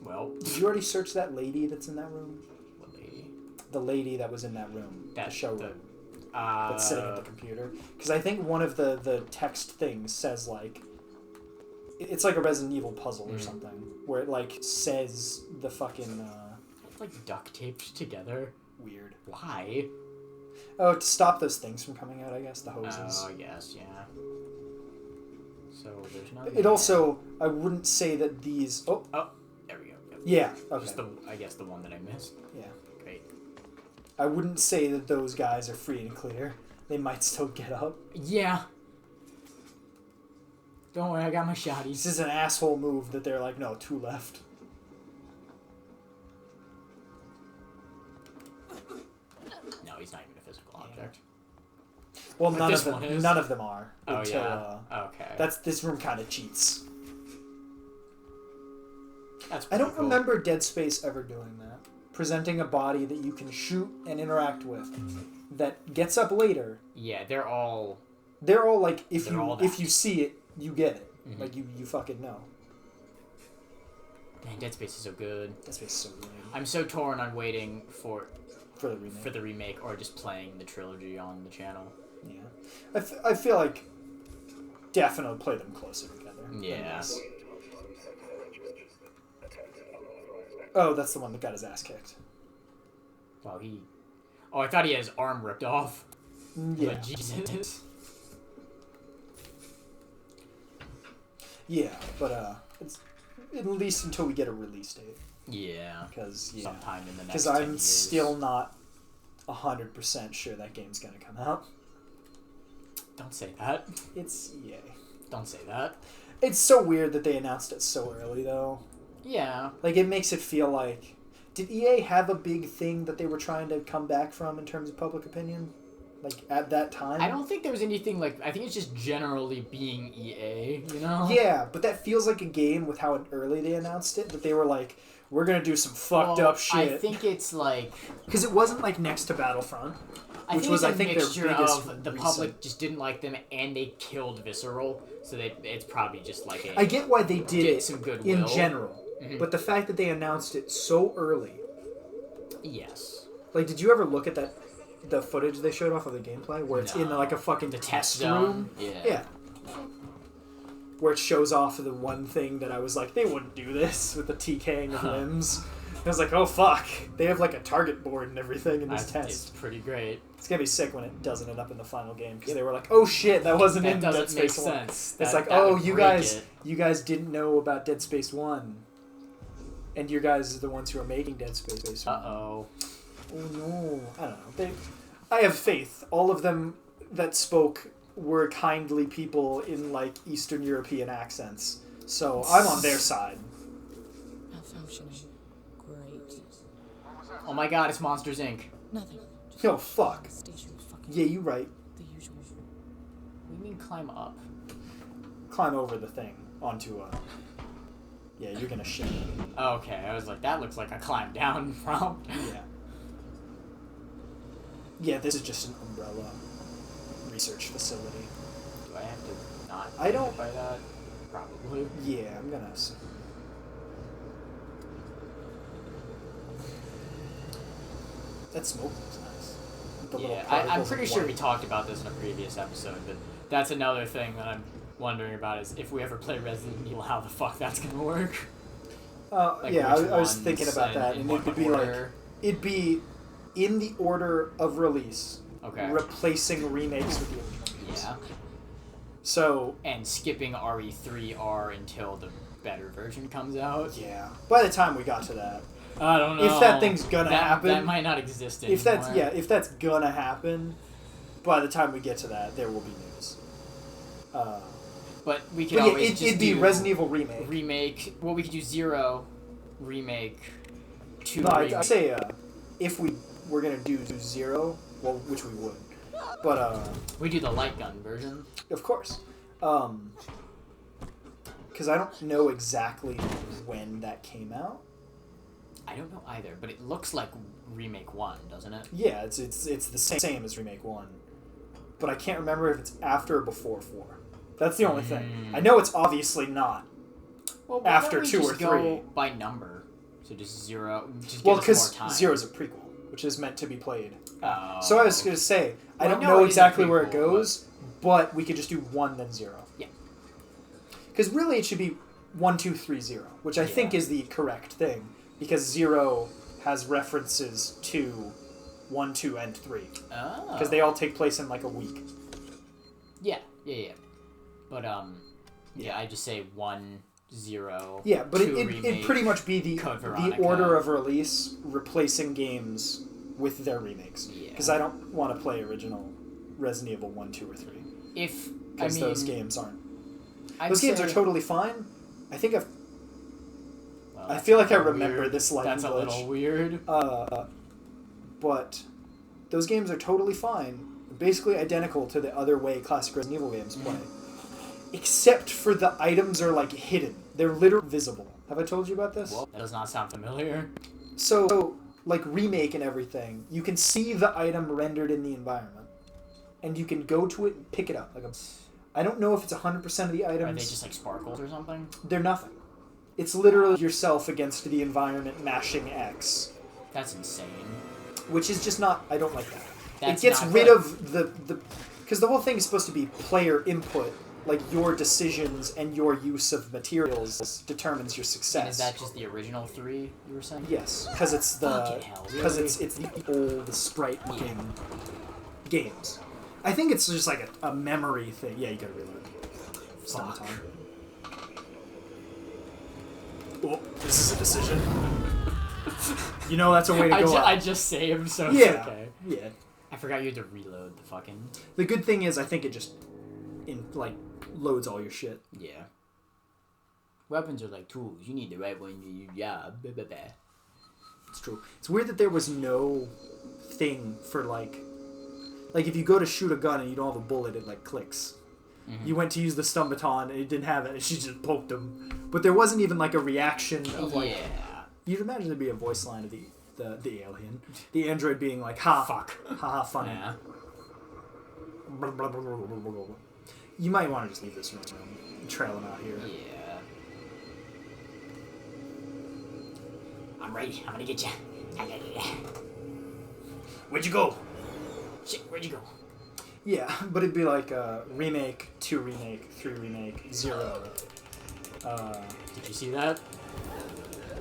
Well, Did you already search that lady that's in that room? what lady? The lady that was in that room. That the showroom. Uh, That's sitting at the computer. Because I think one of the text things says like, it's like a Resident Evil puzzle or something, where it like says the fucking like duct taped together. weird. Why? Oh, to stop those things from coming out, I guess the hoses. Oh, I guess, yeah. So there's none. It there. also, I wouldn't say that these. Oh, Oh, there we go. Yep. yeah. Okay. Just I guess the one that I missed. Yeah. Great. I wouldn't say that those guys are free and clear. They might still get up. Yeah. Don't worry, I got my This shotties. is an asshole move that they're like, no, 2 left. No, he's not even a physical object. Well, But none this of one them. is? None of them are. Oh until, yeah. Okay. This room kind of cheats. That's I don't pretty cool. remember Dead Space ever doing that. Presenting a body that you can shoot and interact with, that gets up later. Yeah, they're all. They're all like, if They're all you that. see it, you get it. Mhm. Like you fucking know. Dang, Dead Space is so good. Dead Space is so good I'm so torn on waiting for for the remake. the remake or just playing the trilogy on the channel. Yeah, I feel like definitely play them closer together. than Yeah. this. Oh, that's the one that got his ass kicked. Well, he. Oh, I thought he had his arm ripped off. Yeah. But Jesus. Yeah, but it's at least until we get a release date. Yeah. Because sometime in the next. Because 10 I'm years. still not 100% sure that game's gonna come out. Don't say that. It's EA. Don't say that. It's so weird that they announced it so early, though. Yeah. Like, it makes it feel like... Did EA have a big thing that they were trying to come back from in terms of public opinion? Like, at that time? I don't think there was anything, like... I think it's just generally being EA, you know? Yeah, but that feels like a game with how early they announced it, that they were like, we're gonna do some fucked up shit. I think it's like... Because it wasn't, like, next to Battlefront. I think it's a mixture their biggest of the recent. public just didn't like them and they killed Visceral, so it's probably just like a... I get why they did it some goodwill. in general, but the fact that they announced it so early... Yes. Like, did you ever look at the footage they showed off of the gameplay where it's in like a fucking test room? Yeah. Where it shows off the one thing that I was like, they wouldn't do this with the TKing of limbs. I was like, oh fuck, they have like a target board and everything in this test. It's pretty great. It's gonna be sick when it doesn't end up in the final game because they were like, oh shit, that wasn't in Dead Space 1. Sense. It's like, oh, you guys didn't know about Dead Space 1. And you guys are the ones who are making Dead Space 1. Uh-oh. Oh no. I don't know. I have faith. All of them that spoke were kindly people in like Eastern European accents. So I'm on their side. Malfunctioning. Great. Oh my god, it's Monsters, Inc. Nothing. Just Yo, fuck. the station was fucking Yeah, you right. the usual. What do you mean climb up? Climb over the thing onto a... Yeah, you're gonna shit. Oh, okay, I was like, that looks like a climb down from. Yeah. Yeah, this is just an umbrella research facility. Do I have to not I don't- by that? Probably. Yeah, I'm gonna... That smoke looks nice. The little Yeah, I'm particles pretty of sure we white. talked about this in a previous episode, but that's another thing that I'm wondering about is if we ever play Resident Evil, how the fuck that's gonna work. Like Yeah, which I was ones thinking about that, in and what it would be like... order. It'd be in the order of release, Okay. replacing remakes with the original games. Yeah. So, And skipping RE3R until the better version comes out. yeah. By the time we got to that, I don't know. If that thing's gonna That- happen- That might not exist anymore. if that's gonna happen, by the time we get to that, there will be news. But we could But yeah, always just it'd be do Resident Evil remake. remake. Well, we could do 0, remake, 2 No, remake. I'd say if we were gonna do 0, well, which we would, but We do the light gun version. of course, because I don't know exactly when that came out. I don't know either, but it looks like remake 1, doesn't it? Yeah, it's the same as remake 1, but I can't remember if it's after or before 4. That's the only thing. I know it's obviously not. Well, why After don't we 2 or just go 3. by number. So just 0. Just Well, give us because more time. 0 is a prequel, which is meant to be played. Oh. So I was going to say, I Well, don't no, know it is a exactly where it prequel, goes, but we could just do 1 then 0. Yeah. Because really it should be 1, 2, 3, 0, which I think is the correct thing, because 0 has references to 1, 2, and 3. Oh. Because they all take place in like a week. Yeah. But, yeah, I just say 1, 0. Yeah, but 2 it'd remake, pretty much be the Code Veronica. order of release, replacing games with their remakes. Yeah. Because I don't want to play original Resident Evil 1, 2, or 3. If, I Because mean... those games aren't. I'd Those games say- are totally fine. I think Well, I that's feel like I a little remember weird. this language. That's a little weird. But those games are totally fine. Basically identical to the other way classic Resident Evil games play. Except for the items are like hidden. They're literally visible. Have I told you about this? Well, that does not sound familiar. So, like remake and everything, you can see the item rendered in the environment. And you can go to it and pick it up. I don't know if it's 100% of the items. Are they just like sparkles or something? They're nothing. It's literally yourself against the environment mashing X. That's insane. Which is just not... I don't like that. That's it gets not rid good. of the... Because the whole thing is supposed to be player input. Like, your decisions and your use of materials determines your success. And is that just the original 3 you were saying? Yes, because it's the... Fucking hell, Because really? it's the old sprite-looking games. I think it's just like a memory thing. Yeah, you gotta reload. It's not time. Oh, this is a decision. You know that's a way to go out. I just saved, so it's Yeah. okay. Yeah. I forgot you had to reload the fucking... The good thing is, I think it just, loads all your shit. Yeah. Weapons are like tools. You need the right one to your job. Blah, blah, blah. It's true. It's weird that there was no thing for, if you go to shoot a gun and you don't have a bullet, it, clicks. Mm-hmm. You went to use the stun baton and it didn't have it, and she just poked him. But there wasn't even, a reaction of, Yeah. You'd imagine there'd be a voice line of the alien. The android being like, ha, fuck. Ha ha, funny. Yeah. You might want to just leave this room trailing out here. Yeah. I'm ready. I'm gonna get you. Where'd you go? Shit, where'd you go? Yeah, but it'd be like remake, 2 remake, 3 remake, 0. Did you see that?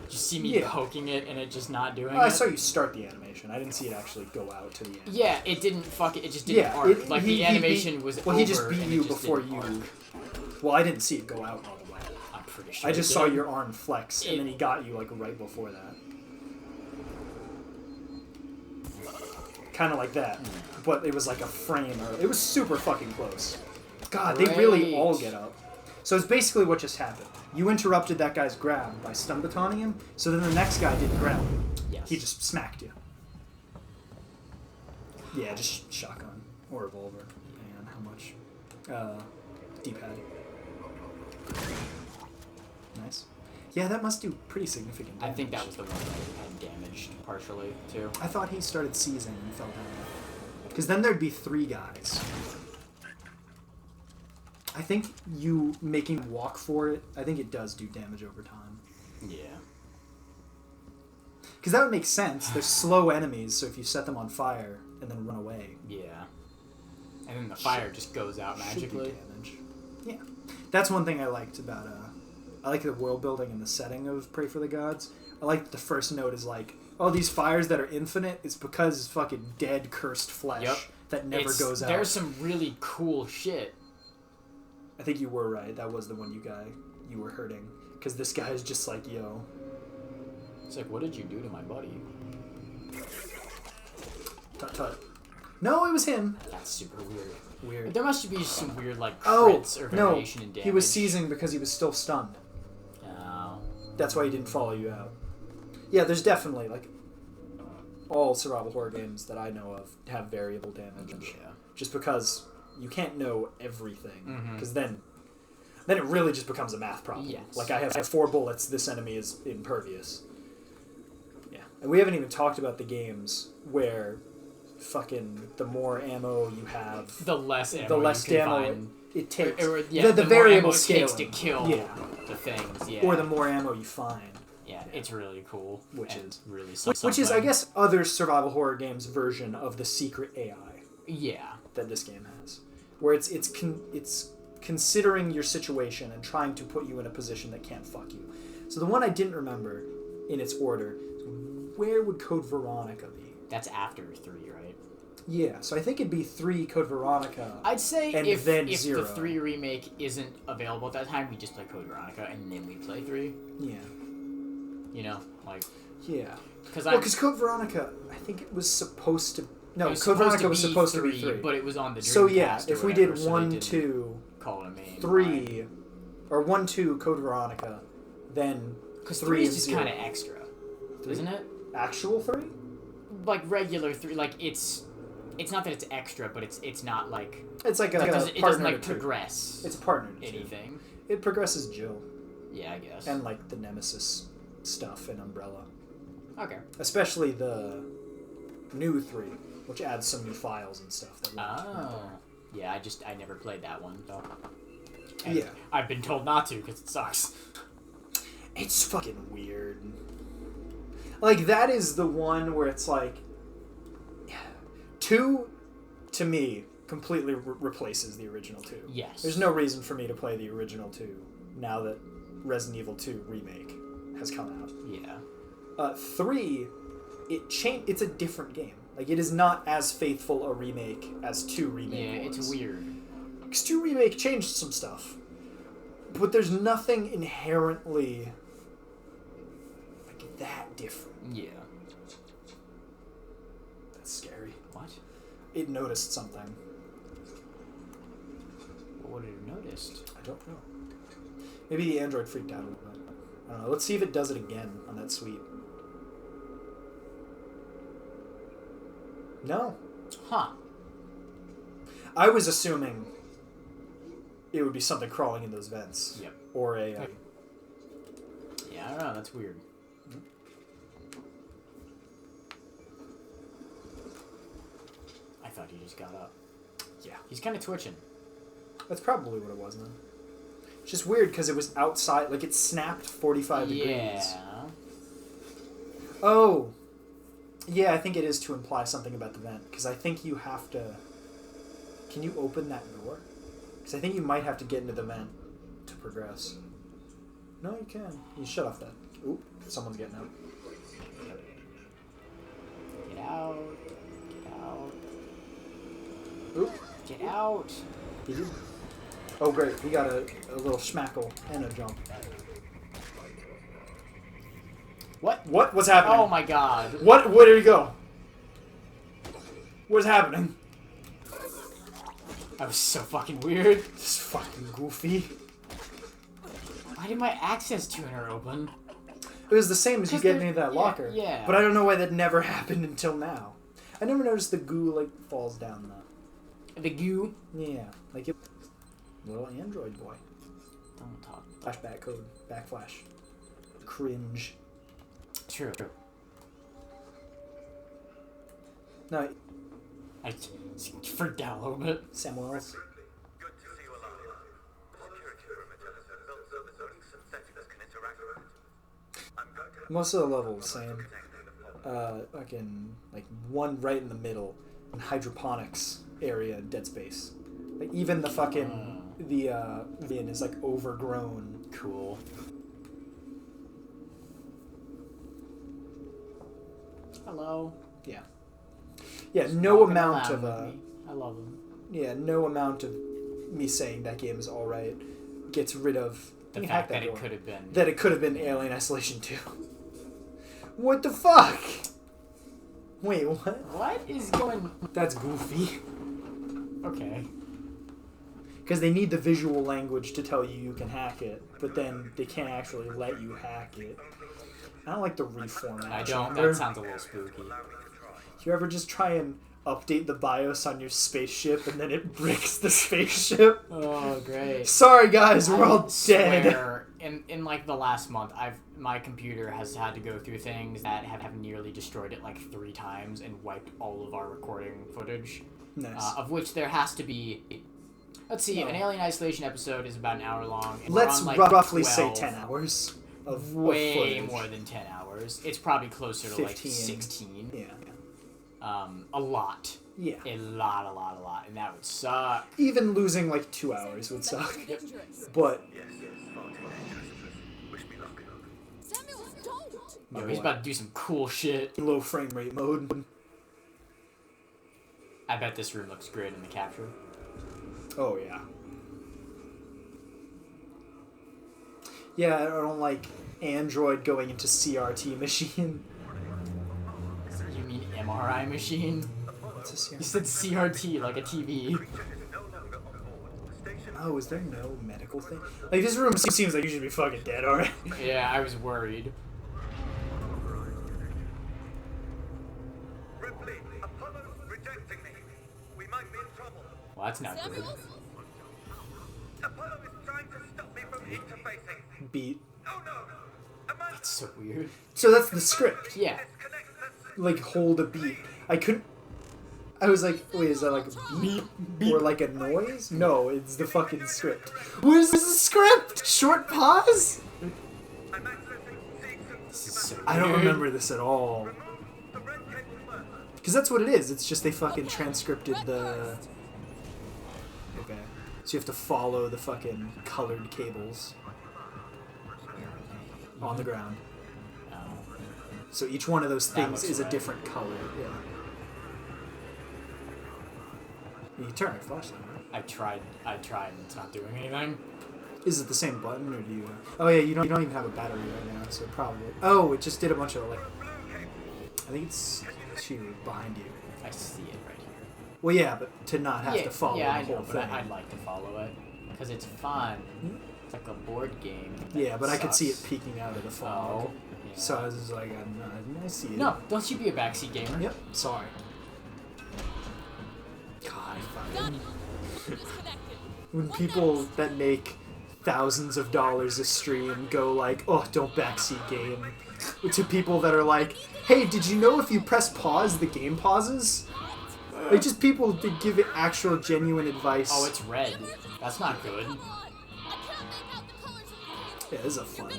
Did you see me Yeah. poking it and it just not doing it? I saw you start the animation. I didn't see it actually go out to the end. Yeah, it didn't it just didn't arc. The animation was over. Well, he just beat and you it just before didn't you... arc. Well, I didn't see it go out all the way. I'm pretty sure I just it saw did. your arm flex, and then he got you, right before that. Kind of like that. But it was like a frame. It was super fucking close. God, they really all get up. So it's basically what just happened. You interrupted that guy's grab by stun batoning him, so then the next guy didn't grab him. Yes. He just smacked you. Yeah, just shotgun. Or revolver. Depending on how much. D-pad. Nice. Yeah, that must do pretty significant damage. I think that was the one that had damaged partially, too. I thought he started seizing and fell down. Because then there'd be 3 guys. I think you making him walk for it, I think it does do damage over time. Yeah. Because that would make sense. They're slow enemies, so if you set them on fire and then run away... Yeah. And then the fire just goes out magically. Should do damage. Yeah. That's one thing I liked about... I like the world building and the setting of Pray for the Gods. I like that the first note is oh, these fires that are infinite, it's because it's fucking dead, cursed flesh that never goes out. There's some really cool shit. I think you were right. That was the one you were hurting. Because this guy's just yo. It's what did you do to my buddy? Tut tut. No, it was him. That's super weird. Weird. There must be some weird, crits or variation in damage. He was seizing because he was still stunned. Oh. That's why he didn't follow you out. Yeah, there's definitely, all survival horror games that I know of have variable damage. Yeah. Just because you can't know everything. Because then it really just becomes a math problem. Yes. I have 4 bullets, this enemy is impervious. Yeah. And we haven't even talked about the games where fucking the more ammo you have... The less ammo the less you can ammo find. it takes. The variable more ammo it takes scaling. to kill the things. Yeah. Or the more ammo you find. Yeah, it's really cool. Which and is really which is, I guess, other survival horror games' version of the secret AI. Yeah. That this game has, where it's considering your situation and trying to put you in a position that can't fuck you. So the one I didn't remember in its order, where would Code Veronica be? That's after 3, right? Yeah, so I think it'd be 3 Code Veronica. I'd say and if then 0. the 3 remake isn't available at that time, we just play Code Veronica and then we play 3. Yeah. Yeah. Because Code Veronica, I think it was supposed to... No, Code Veronica was supposed to be 3. But it was on the Dreamcast. So yeah, if we did so 1, 2, call it a main 3, or 1, 2 Code Veronica, then because 3 3 and is just 0. kind of extra, 3? isn't it? Actual 3? Regular 3, it's not that it's extra, but it's not It's like a it doesn't progress. It's a partner to anything. It progresses Jill. Yeah, I guess. And the Nemesis stuff in Umbrella. Okay. Especially the new 3, which adds some new files and stuff. Yeah, I never played that one though. And yeah. I've been told not to because it sucks. It's fucking weird. That is the one where it's 2, to me, completely replaces the original 2. Yes. There's no reason for me to play the original 2 now that Resident Evil 2 Remake has come out. Yeah. 3, it's a different game. It is not as faithful a remake as 2 Remake was. It's weird. Because 2 Remake changed some stuff. But there's nothing inherently that different. Yeah. That's scary. What? It noticed something. What would it have noticed? I don't know. Maybe the android freaked out a little bit. I don't know. Let's see if it does it again on that suite. No. Huh. I was assuming it would be something crawling in those vents. Yep. Or a... Yeah, I don't know. That's weird. I thought he just got up. Yeah. He's kind of twitching. That's probably what it was, then. It's just weird because it was outside. Like, it snapped 45 degrees. Yeah. Oh. Yeah, I think it is to imply something about the vent. Because I think you have to... Can you open that door? Because I think you might have to get into the vent to progress. No, you can. You shut off that. Oop, someone's getting out. Get out. Get out. Oop. Get out. He did. Oh, great. He got a little schmackle and a jump. What? What? What's happening? Oh my god. What? Where did he go? What's happening? That was so fucking weird. This is fucking goofy. Why did my access tuner open? It was the same as you 'Cause getting there- into that yeah, locker. yeah. But I don't know why that never happened until now. I never noticed the goo, like, falls down, though. The goo. Yeah. Like, it... Little android boy. Don't talk. Flashback code. Backflash. Cringe. True. No, I freaked out a little bit. Samuel Morris. Good to see you alive. Security perimeter has been built so that only synthetics can interact with it. I'm going to... Most of the levels, same. Fucking, like, one right in the middle. In hydroponics area, Dead Space. Like, even the fucking... The bin is, like, overgrown. Cool. Hello. Yeah. Yeah, no Walking amount around of, with me. I love him. yeah, no amount of me saying that game is alright gets rid of The you fact hack that it door. could have been. That it could have been Alien Isolation 2. What the fuck? Wait, what? What is going? That's goofy. Okay. Because they need the visual language to tell you can hack it, but then they can't actually let you hack it. I don't like the reformat. I don't. chamber. That sounds a little spooky. You ever just try and update the BIOS on your spaceship and then it bricks the spaceship? Oh, great. Sorry guys, we're all I dead. swear, in like the last month, my computer has had to go through things that have nearly destroyed it like 3 times and wiped all of our recording footage. Nice. Of which there has to be. Let's see, No. an Alien Isolation episode is about an hour long. And Let's we're on, like, roughly say 12, 10 hours of Way footage. more than 10 hours. It's probably closer to 15. like 16. Yeah. A lot. Yeah. A lot. And that would suck. Even losing like 2 hours would suck. Dangerous. But Yes, far too dangerous. Wish me luck. Samuel, don't! Yo, he's about to do some cool shit. low frame rate mode. I bet this room looks great in the capture. Oh yeah. Yeah, I don't like Android going into CRT machine. You mean MRI machine? What's a You CRT? said CRT like a TV. Oh, is there no medical thing? Like this room seems like you should be fucking dead already. Yeah, I was worried. Ripley, Apollo's rejecting me. We might be in trouble. Well, that's not good. Samuel? Apollo is trying to stop me from interfacing. Beat. Oh no! Am I That's so weird. So that's the script. Yeah. disconnect the Like hold a beat. I couldn't. I was like, wait, is that like a beep or like a noise? No, it's the fucking script. What is this script? Short pause? I'm accessing sequence. This is so I don't weird. remember this at all. Remove the red cable first. Because that's what it is. It's just they fucking transcripted the... Okay. So you have to follow the fucking colored cables on the ground. Oh. So each one of those That things looks is a right. different color. Yeah. You can turn your flashlight, right? I tried and it's not doing anything. Is it the same button, or do you... Oh, yeah, you don't even have a battery right now, so probably... Oh, it just did a bunch of, like... I think it's here behind you. I see it right here. Well, yeah, but to not have to follow the I whole know, thing. but I'd like to follow it. Because it's fun. It's like a board game. Yeah, but sucks. I could see it peeking out of the fog. Oh, yeah. So I was just like, I see it. No, don't you be a backseat gamer. Yep, sorry. God, fucking... When people that make thousands of dollars a stream go like, oh, don't backseat game, to people that are like, hey, did you know if you press pause, the game pauses? Like, just people to give it actual, genuine advice. Oh, it's red. That's not good. Yeah, this is a fun,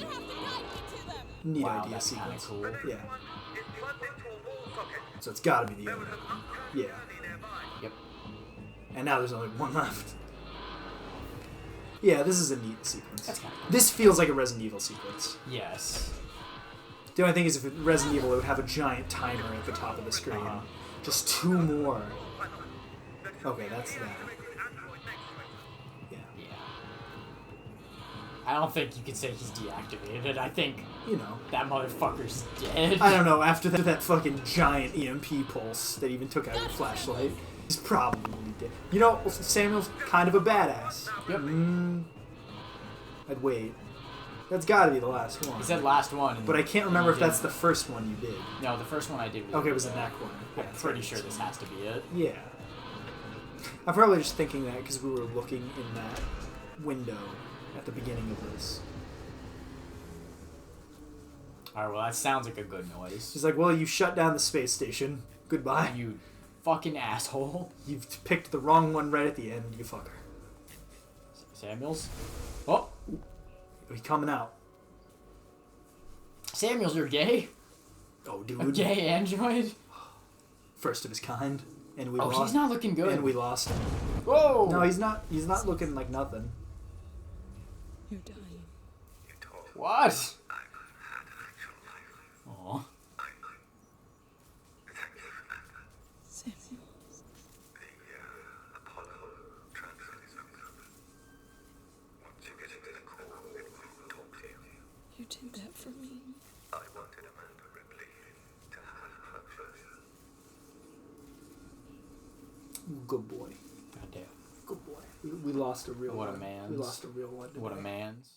neat Wow, idea that's kinda sequence. cool. Yeah. So it's gotta be the other one. Yeah. Yep. And now there's only one left. Yeah, this is a neat sequence. That's kinda cool. This feels like a Resident Evil sequence. Yes. The only thing is, if it Resident Evil, it would have a giant timer at the top of the screen. Just 2 more. Okay, that's that. Yeah. Yeah. I don't think you could say he's deactivated. I think You know. that motherfucker's dead. I don't know, after that fucking giant EMP pulse that even took out your flashlight, he's probably dead. You know, Samuel's kind of a badass. Yep. I'd wait. That's gotta be the last one. He said last one. But I can't remember if you that's the first one you did. No, the first one I did was... Okay, it was the neck one. I'm Yeah, pretty sure this has to be it. Yeah. I'm probably just thinking that because we were looking in that window at the beginning of this. Alright, well that sounds like a good noise. He's like, well, you shut down the space station. Goodbye. You fucking asshole. You've picked the wrong one right at the end, you fucker. Samuels? Oh! He's coming out. Samuels, you're gay? Oh, A dude. gay android? First of his kind. And we Oh, lost. he's not looking good. And we lost him. Whoa! No, he's not. He's not looking like nothing. You're dying. What? Aw. Samuel. Apollo transfer is over. Once you get into the core, it will talk to you. You did that for me. I wanted Amanda Ripley to have closure. Good boy. Goddamn. Good boy. We lost a real What a one. man's. We lost a real one. What a man's.